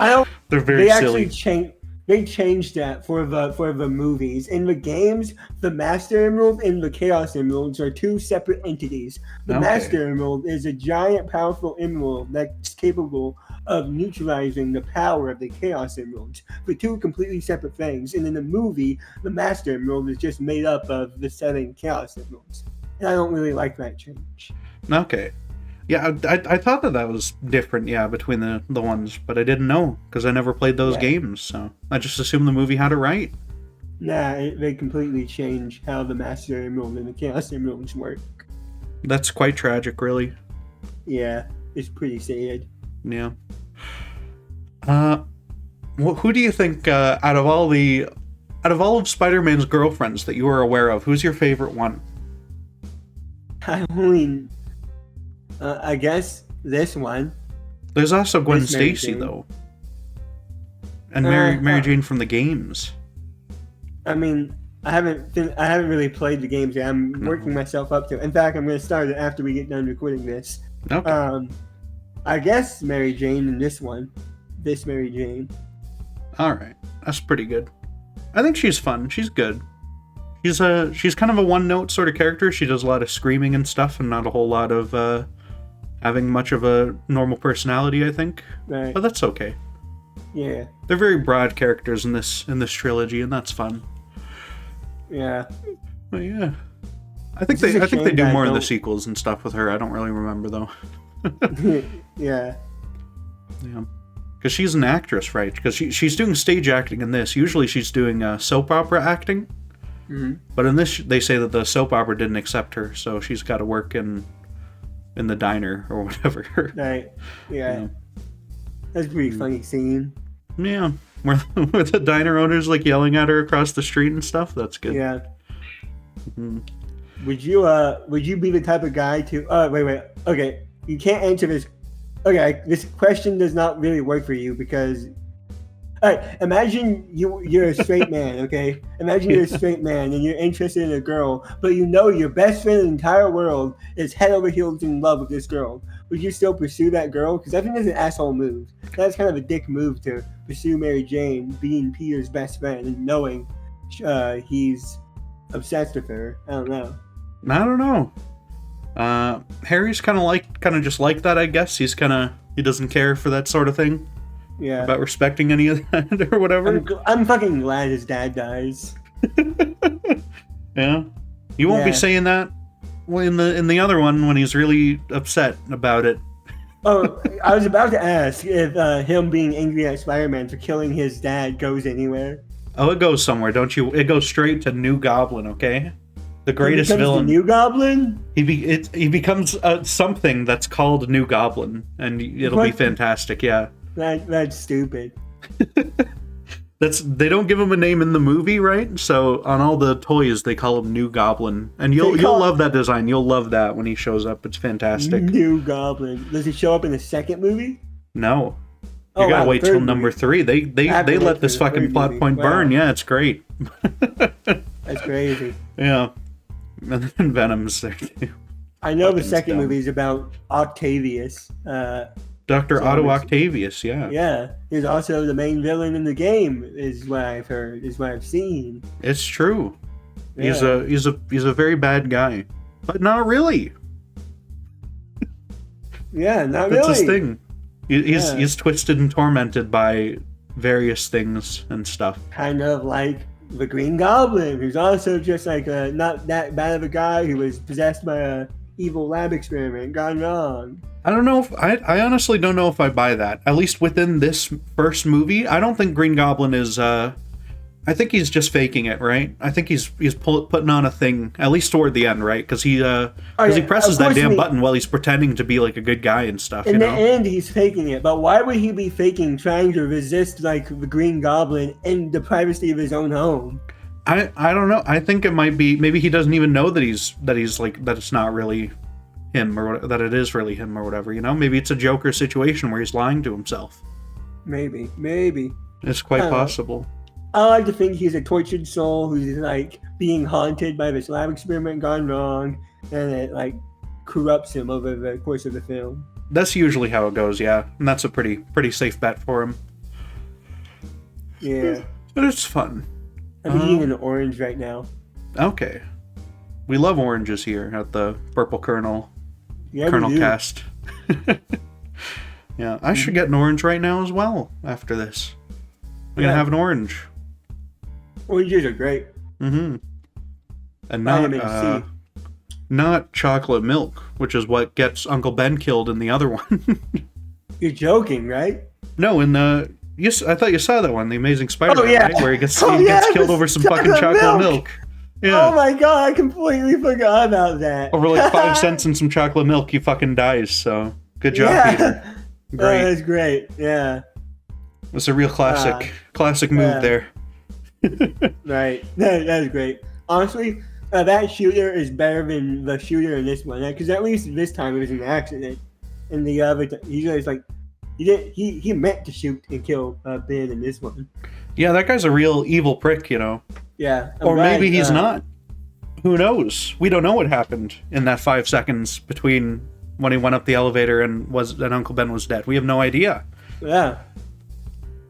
I don't. They're very silly. They changed that for the movies. In the games, the Master Emerald and the Chaos Emeralds are two separate entities. The Okay. Master Emerald is a giant, powerful emerald that's capable of neutralizing the power of the Chaos Emeralds. The two completely separate things. And in the movie, the Master Emerald is just made up of the 7 Chaos Emeralds. And I don't really like that change. Okay. Yeah, I thought that was different, yeah, between the ones, but I didn't know, because I never played those games, so I just assumed the movie had it right. Nah, they completely change how the Master Emerald and the Chaos Emeralds work. That's quite tragic, really. Yeah, it's pretty sad. Yeah. Who do you think, out of all of Spider-Man's girlfriends that you are aware of, who's your favorite one? I guess this one. There's also Gwen It's Mary Stacy, Jane. though. And Mary Jane from the games. I mean, I haven't really played the games yet. I'm working myself up to it. In fact, I'm going to start it after we get done recording this. Okay. I guess Mary Jane in this one. This Mary Jane. Alright. That's pretty good. I think she's fun. She's good. She's kind of a one-note sort of character. She does a lot of screaming and stuff, and not a whole lot of having much of a normal personality, I think. Right. But that's okay. Yeah. They're very broad characters in this trilogy, and that's fun. Yeah. But yeah. I think It's just a they shame do that more I in the don't- sequels and stuff with her. I don't really remember though. Yeah. Yeah. Because she's an actress, right? Because she's doing stage acting in this. Usually she's doing soap opera acting. Mm-hmm. But in this, they say that the soap opera didn't accept her, so she's got to work in the diner or whatever. Right. Yeah. That's a pretty funny scene. Yeah. Where the diner owner's like yelling at her across the street and stuff. That's good. Yeah. Mhm. Would you be the type of guy to wait. Okay. You can't answer this. Okay, this question does not really work for you because alright, imagine you're a straight man, okay? Imagine you're a straight man and you're interested in a girl, but you know your best friend in the entire world is head over heels in love with this girl. Would you still pursue that girl? Because I think that's an asshole move. That's kind of a dick move to pursue Mary Jane, being Peter's best friend and knowing he's obsessed with her. I don't know. I don't know. Harry's kind of just like that, I guess. He doesn't care for that sort of thing. Yeah. About respecting any of that or whatever. I'm fucking glad his dad dies. Yeah. You won't be Yeah. saying that in the other one when he's really upset about it. Oh, I was about to ask if him being angry at Spider-Man for killing his dad goes anywhere. Oh, it goes somewhere, don't you? It goes straight to New Goblin, okay? The greatest He becomes villain. the New Goblin? He becomes something that's called New Goblin, and it'll be What? fantastic. Yeah, That's stupid. they don't give him a name in the movie, right? So on all the toys they call him New Goblin, and you'll love that design. You'll love that when he shows up. It's fantastic. New Goblin. Does he show up in the second movie? No, Oh, you gotta wow, wait till third number movie. 3. They I have to wait let for this the fucking third plot movie. point Wow. burn. Yeah, it's great. That's crazy. Yeah, and then Venom's there too. I know the Fucking second dumb. movie is about Octavius. Dr. So Otto it's- Octavius. Yeah, Yeah, he's also the main villain in the game, is what I've heard, is what I've seen. it's true. Yeah. He's a very bad guy, but not really. Yeah, not That's really. his thing. Yeah. He's twisted and tormented by various things and stuff. Kind of like the Green Goblin, who's also just like not that bad of a guy who was possessed by a evil lab experiment gone wrong. I don't know if I honestly don't know if I buy that. At least within this first movie, I don't think Green Goblin is. I think he's just faking it, right? I think he's putting on a thing at least toward the end, right? Because he presses of that course damn he- button while he's pretending to be like a good guy and stuff. In You the know? end, he's faking it, but why would he be faking trying to resist like the Green Goblin in the privacy of his own home? I don't know. I think it might be maybe he doesn't even know that he's like that it's not really him or that it is really him or whatever. You know? Maybe it's a Joker situation where he's lying to himself. Maybe. It's quite I don't know. possible. I like to think he's a tortured soul who's like being haunted by this lab experiment gone wrong, and it like corrupts him over the course of the film. That's usually how it goes, yeah. And that's a pretty safe bet for him. Yeah. But it's fun. I'm eating an orange right now. Okay. We love oranges here at the Purple Colonelcast. Yeah, I should get an orange right now as well after this. I'm gonna have an orange. Oranges are great. Mm-hmm. And not chocolate milk, which is what gets Uncle Ben killed in the other one. You're joking, right? No, in the... I thought you saw that one, The Amazing Spider-Man, right? Where he gets killed over some fucking chocolate milk. Yeah. Oh my god, I completely forgot about that. Over like 5 cents and some chocolate milk, he fucking dies, so... Good job, Peter. Great. Oh, that's great, yeah. It's a real classic move there. Right, that is great. Honestly, that shooter is better than the shooter in this one, because at least this time it was an accident. And the other, usually it's like he meant to shoot and kill Ben in this one. Yeah, that guy's a real evil prick, you know. Yeah, or maybe he's not. Who knows? We don't know what happened in that 5 seconds between when he went up the elevator and Uncle Ben was dead. We have no idea. Yeah.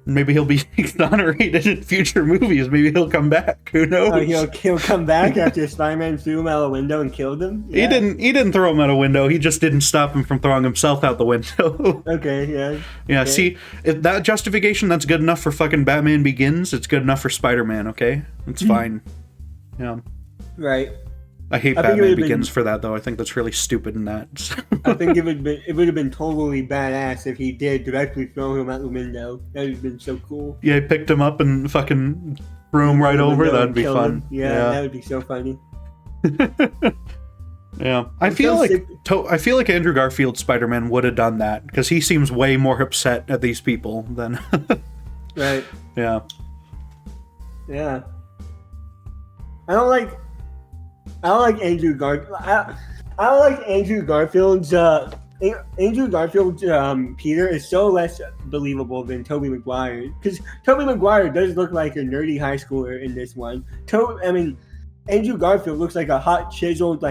Maybe he'll be exonerated in future movies. Maybe he'll come back. Who knows? Oh, he'll come back after Spider-Man threw him out a window and killed him? Yeah. He didn't throw him out a window. He just didn't stop him from throwing himself out the window. Okay, yeah. Yeah, okay. See, if that justification, that's good enough for fucking Batman Begins. It's good enough for Spider-Man, okay? It's fine. Yeah. Right. I hate Batman Begins for that, though. I think that's really stupid in that. I think it would have been totally badass if he did directly throw him out the window. That would have been so cool. Yeah, he picked him up and fucking threw him right over. That'd be fun. Yeah, that would be so funny. Yeah, I feel like Andrew Garfield's Spider-Man would have done that because he seems way more upset at these people than. Right. Yeah. Yeah. I don't like Andrew Garfield. I don't like Andrew Garfield's. Andrew Garfield's Peter is so less believable than Tobey Maguire, because Tobey Maguire does look like a nerdy high schooler in this one. Andrew Garfield looks like a hot chiseled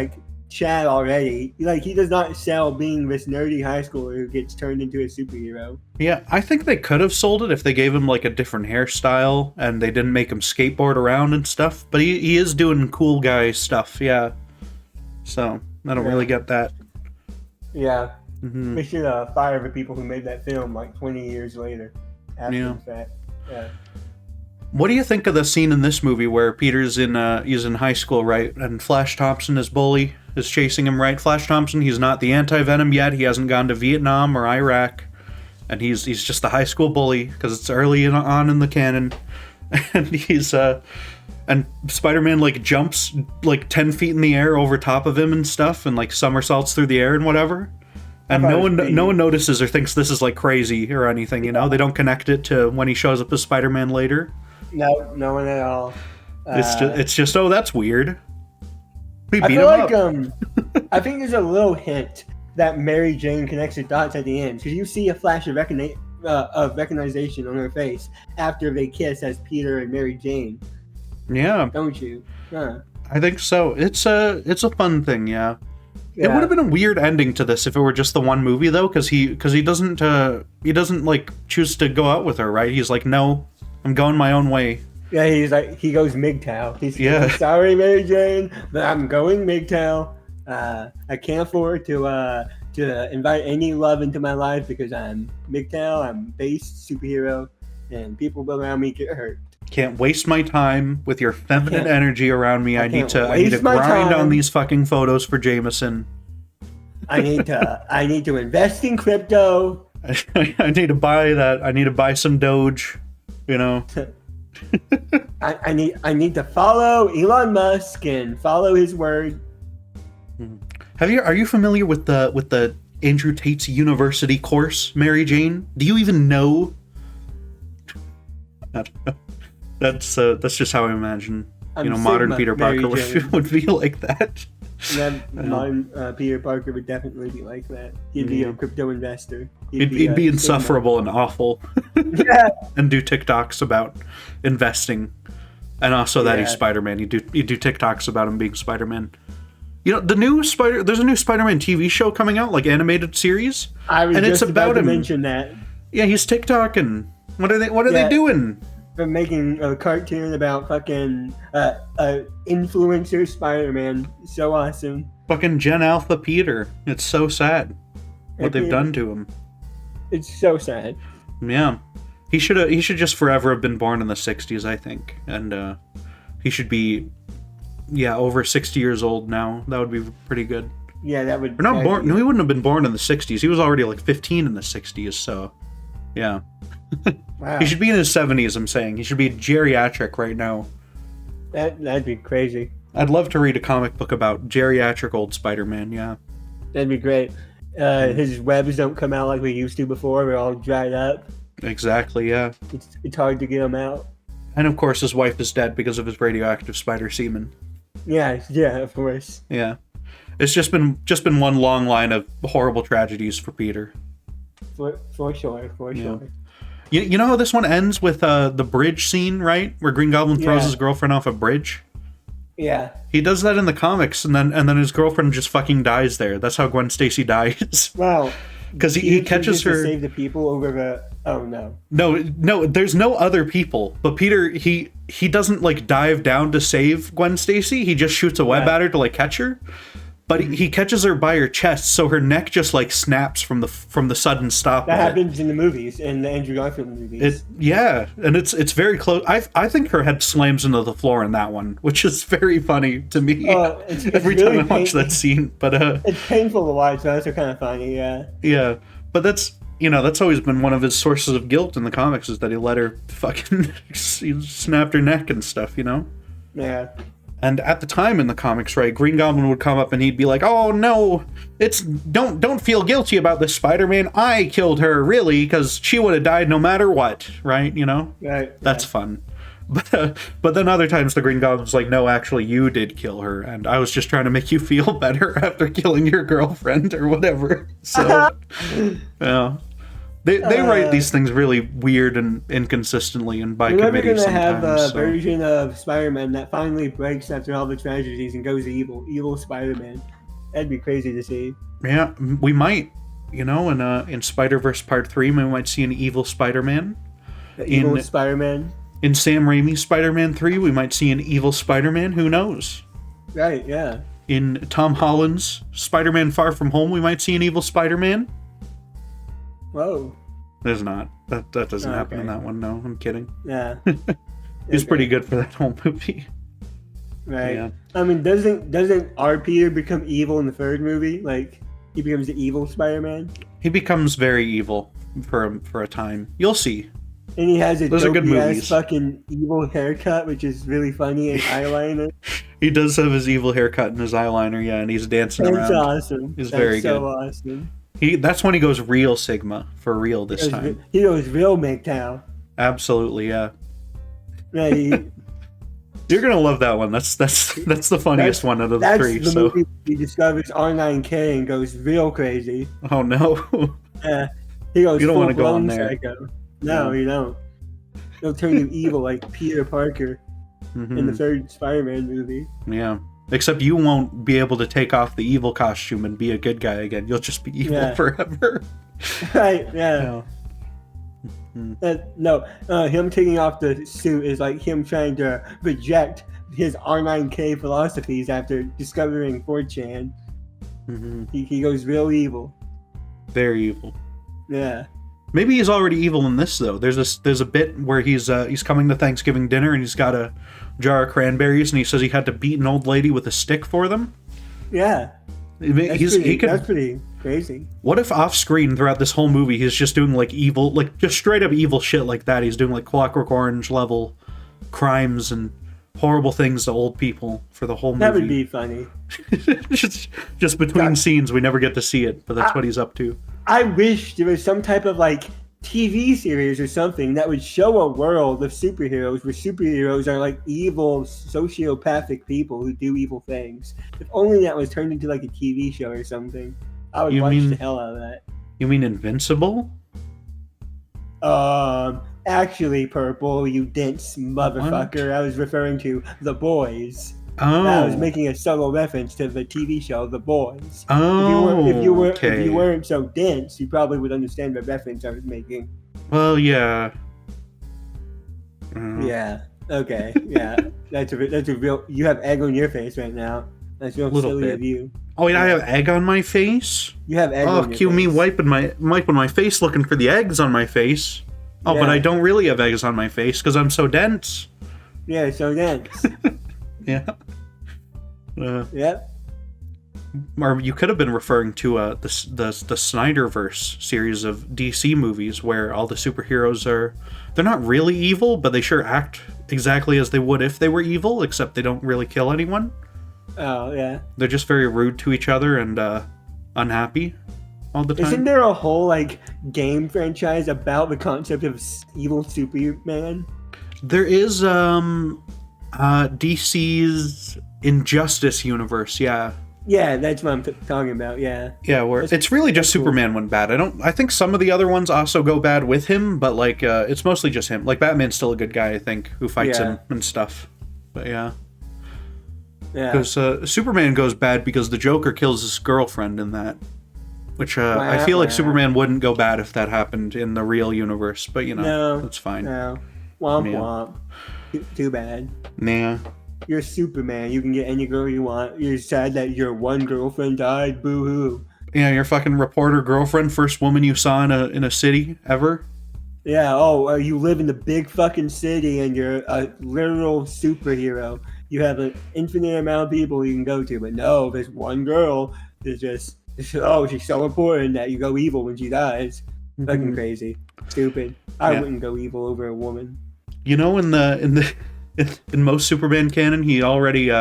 Chad already. He does not sell being this nerdy high schooler who gets turned into a superhero. Yeah, I think they could have sold it if they gave him a different hairstyle and they didn't make him skateboard around and stuff. But he is doing cool guy stuff, yeah. So I don't really get that. Yeah, they should fire the people who made that film 20 years later. After the fact. Yeah. What do you think of the scene in this movie where Peter's in high school, right? And Flash Thompson, his bully, is chasing him, right? Flash Thompson, he's not the anti-Venom yet. He hasn't gone to Vietnam or Iraq. And he's just the high school bully because it's early on in the canon. And he's and Spider-Man jumps 10 feet in the air over top of him and stuff and somersaults through the air and whatever. And no one notices or thinks this is crazy or anything, you know? They don't connect it to when he shows up as Spider-Man later. No one at all. It's just oh, that's weird. We beat him up. I think there's a little hint that Mary Jane connects the dots at the end, because you see a flash of recognition on her face after they kiss as Peter and Mary Jane. Yeah. Don't you? Huh. I think so. It's a fun thing, yeah. It would have been a weird ending to this if it were just the one movie though, because he doesn't choose to go out with her, right? He's like, no, I'm going my own way. Yeah, he goes MGTOW. He's sorry, Mary Jane, but I'm going MGTOW. I can't afford to invite any love into my life because I'm MGTOW. I'm base superhero, and people around me get hurt. Can't waste my time with your feminine energy around me. I need to grind on these fucking photos for Jameson. I need to invest in crypto. I need to buy that. I need to buy some Doge. You know. I need to follow Elon Musk and follow his word. Are you familiar with the Andrew Tate's university course, Mary Jane? Do you even know? I don't know. That's just how I imagine modern Peter Parker would be like that. Modern Peter Parker would definitely be like that. He'd be a crypto investor. He'd be insufferable and awful. Yeah. And do TikToks about investing, and also that he's Spider-Man. You do TikToks about him being Spider-Man. You know, there's a new Spider-Man TV show coming out, animated series. I was just about to mention that. Yeah, he's TikToking. What are they doing? from making a cartoon about fucking influencer Spider-Man. So awesome. Fucking Gen Alpha Peter. It's so sad what they've done to him. It's so sad. Yeah. He should just forever have been born in the 60s, I think. And he should be over 60 years old now. That would be pretty good. Yeah, that would. Or not born. No, he wouldn't have been born in the 60s. He was already like 15 in the 60s, so yeah. Wow. He should be in his 70s, I'm saying. He should be geriatric right now. That'd be crazy. I'd love to read a comic book about geriatric old Spider-Man, yeah. That'd be great. His webs don't come out like we used to before. They're all dried up. Exactly, yeah. It's hard to get them out. And of course his wife is dead because of his radioactive spider semen. Yeah, of course. Yeah. It's just been one long line of horrible tragedies for Peter. For sure. You know how this one ends with the bridge scene, right? Where Green Goblin throws his girlfriend off a bridge? Yeah. He does that in the comics, and then his girlfriend just fucking dies there. That's how Gwen Stacy dies. Wow. Because he catches her. To save the people over the. Oh no. No. There's no other people. But Peter, he doesn't like dive down to save Gwen Stacy. He just shoots a web at her to like catch her. But he catches her by her chest, so her neck just like snaps from the sudden stop. That happens in the movies, in the Andrew Garfield movies. And it's very close. I think her head slams into the floor in that one, which is very funny to me every really time I watch that scene. But it's painful to watch, but it's kind of funny. Yeah. Yeah, but that's always been one of his sources of guilt in the comics, is that he let her fucking snapped her neck and stuff. Yeah. And at the time in the comics, right, Green Goblin would come up and he'd be like, "Oh no, don't feel guilty about this, Spider-Man. I killed her, really, because she would have died no matter what," right? Right. That's fun. But then other times the Green Goblin's like, "No, actually, you did kill her, and I was just trying to make you feel better after killing your girlfriend or whatever." So, yeah. They write these things really weird and inconsistently and by committee sometimes. We're never going to have a version of Spider-Man that finally breaks after all the tragedies and goes evil Spider-Man. That'd be crazy to see. Yeah, we might. In Spider-Verse Part 3, we might see an evil Spider-Man. Evil Spider-Man? In Sam Raimi's Spider-Man 3, we might see an evil Spider-Man. Who knows? Right, yeah. In Tom Holland's Spider-Man Far From Home, we might see an evil Spider-Man. Whoa. There's not. That doesn't happen in that one, no. I'm kidding. Yeah. He's pretty good for that whole movie. Right. Yeah. I mean, doesn't our Peter become evil in the third movie? Like, he becomes the evil Spider-Man? He becomes very evil for a time. You'll see. And he has Those are good movies. Ass fucking evil haircut, which is really funny, and eyeliner. He does have his evil haircut and his eyeliner, yeah, and he's dancing around. That's awesome. He's very good. So awesome. That's when he goes real Sigma, for real this time. He goes real MGTOW. Absolutely, yeah. Yeah, you're gonna love that one. That's the funniest one out of the three. That's the movie he discovers R9K and goes real crazy. Oh no. Yeah, he goes. You don't want to go on there. Psycho. No, you don't. He'll turn you evil like Peter Parker in the third Spider-Man movie. Yeah. Except you won't be able to take off the evil costume and be a good guy again. You'll just be evil forever. Right, yeah. Him taking off the suit is like him trying to reject his R9K philosophies after discovering 4chan. Mm-hmm. He goes real evil. Very evil. Yeah. Maybe he's already evil in this, though. There's a bit where he's coming to Thanksgiving dinner and he's got a jar of cranberries and he says he had to beat an old lady with a stick for them. Yeah. That's pretty crazy. What if off screen throughout this whole movie he's just doing like evil, like just straight up evil shit like that? He's doing like Clockwork Orange level crimes and horrible things to old people for the whole movie. That would be funny. just between scenes we never get to see it, but that's what he's up to. I wish there was some type of like TV series or something that would show a world of superheroes where superheroes are like evil, sociopathic people who do evil things. If only that was turned into like a TV show or something. I would watch the hell out of that. You mean Invincible? Actually, Purple, you dense motherfucker. What? I was referring to The Boys. Oh. I was making a subtle reference to the TV show The Boys. Oh, if you weren't so dense, you probably would understand the reference I was making. Well, yeah. Yeah. Okay. Yeah. That's a real. You have egg on your face right now. That's real Little silly bit. of you. Oh wait, I Yeah. have egg on my face? You have egg Oh, on your cue face. me wiping my face looking for the eggs on my face. Oh, but Yeah. I don't really have eggs on my face because I'm so dense. Yeah. So dense. Yeah. Yep. Or you could have been referring to the Snyderverse series of DC movies where all the superheroes they're not really evil, but they sure act exactly as they would if they were evil, except they don't really kill anyone. Oh yeah. They're just very rude to each other and unhappy all the time. Isn't there a whole like game franchise about the concept of evil Superman? There is DC's Injustice universe, yeah. Yeah, that's what I'm talking about. Yeah. Yeah, where it's really just cool. Superman went bad. I think some of the other ones also go bad with him, but like it's mostly just him. Like Batman's still a good guy, I think, who fights him and stuff. But yeah. Yeah. Because Superman goes bad because the Joker kills his girlfriend in that. Which I feel like Superman wouldn't go bad if that happened in the real universe, but you know, No, that's fine. No. Womp Yeah. womp. Too bad. Nah. You're Superman. You can get any girl you want. You're sad that your one girlfriend died. Boo hoo. Yeah, your fucking reporter girlfriend, first woman you saw in a city ever. Yeah. Oh, you live in the big fucking city and you're a literal superhero. You have an infinite amount of people you can go to, but no, this one girl is just she's so important that you go evil when she dies. Fucking crazy, stupid. I wouldn't go evil over a woman. You know, in most Superman canon, he already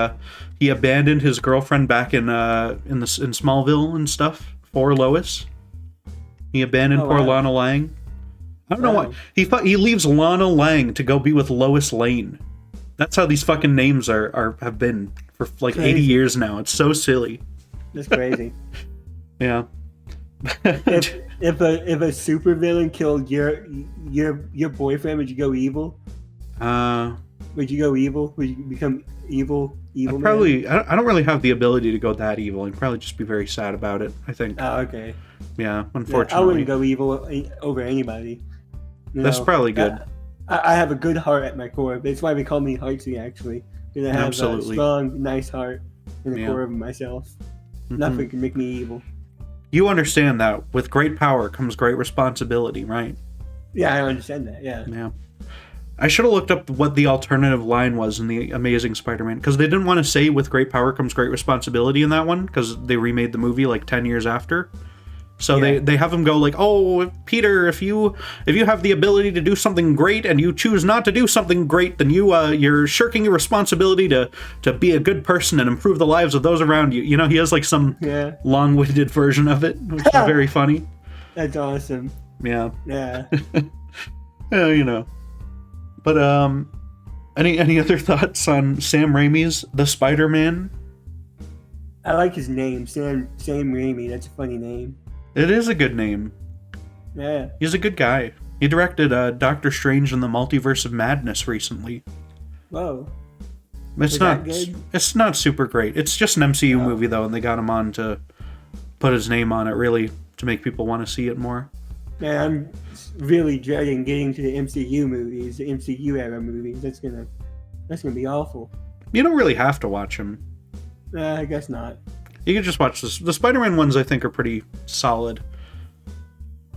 he abandoned his girlfriend back in Smallville and stuff for Lois. He abandoned poor Lana Lang. I don't know why he leaves Lana Lang to go be with Lois Lane. That's how these fucking names have been for like 80 years now. It's so silly. That's crazy. Yeah. if a supervillain killed your boyfriend, would you go evil? Would you go evil? Would you become evil? Evil? Probably. I don't really have the ability to go that evil. I'd probably just be very sad about it, I think. Oh, okay. Yeah, unfortunately. I wouldn't go evil over anybody. That's probably good. I have a good heart at my core. That's why they call me Hartsy, actually. Because I have a strong, nice heart in the core of myself. Nothing can make me evil. You understand that with great power comes great responsibility, right? Yeah, I understand that, yeah. Yeah. I should have looked up what the alternative line was in The Amazing Spider-Man, because they didn't want to say with great power comes great responsibility in that one, because they remade the movie like 10 years after. So they have him go like, oh, Peter, if you have the ability to do something great and you choose not to do something great, then you're shirking your responsibility to be a good person and improve the lives of those around you. You know, he has like some long-winded version of it, which is very funny. That's awesome. Yeah. Yeah. Yeah, you know. But any other thoughts on Sam Raimi's The Spider-Man? I like his name, Sam Raimi. That's a funny name. It is a good name. Yeah. He's a good guy. He directed Doctor Strange and the Multiverse of Madness recently. Whoa. It's not super great. It's just an MCU movie though, and they got him on to put his name on it, really, to make people want to see it more. Man, I'm really dreading getting to the MCU movies, the MCU era movies. That's gonna be awful. You don't really have to watch them. I guess not. You can just watch this. The Spider-Man ones, I think, are pretty solid.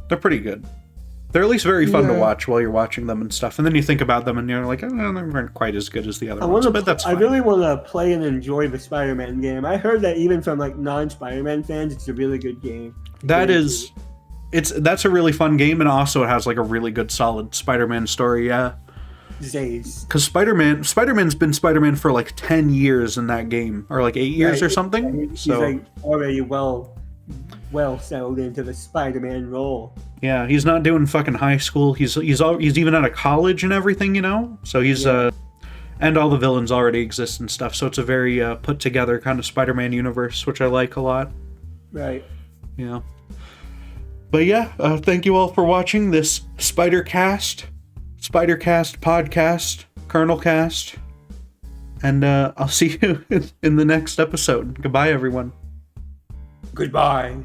They're pretty good. They're at least very fun to watch while you're watching them and stuff. And then you think about them and you're like, oh, they weren't quite as good as the other ones. But that's fine. I really want to play and enjoy the Spider-Man game. I heard that even from like non-Spider-Man fans, it's a really good game. That's a really fun game, and also it has like a really good, solid Spider-Man story. Yeah. Because Spider-Man's been Spider-Man for like 10 years in that game, or like 8 years or something. He's like already well settled into the Spider-Man role. Yeah, he's not doing fucking high school. He's even out of college and everything, you know. So he's and all the villains already exist and stuff. So it's a very put together kind of Spider-Man universe, which I like a lot. Right. Yeah. But yeah, thank you all for watching this Spider-Cast podcast, Colonelcast, and I'll see you in the next episode. Goodbye, everyone. Goodbye.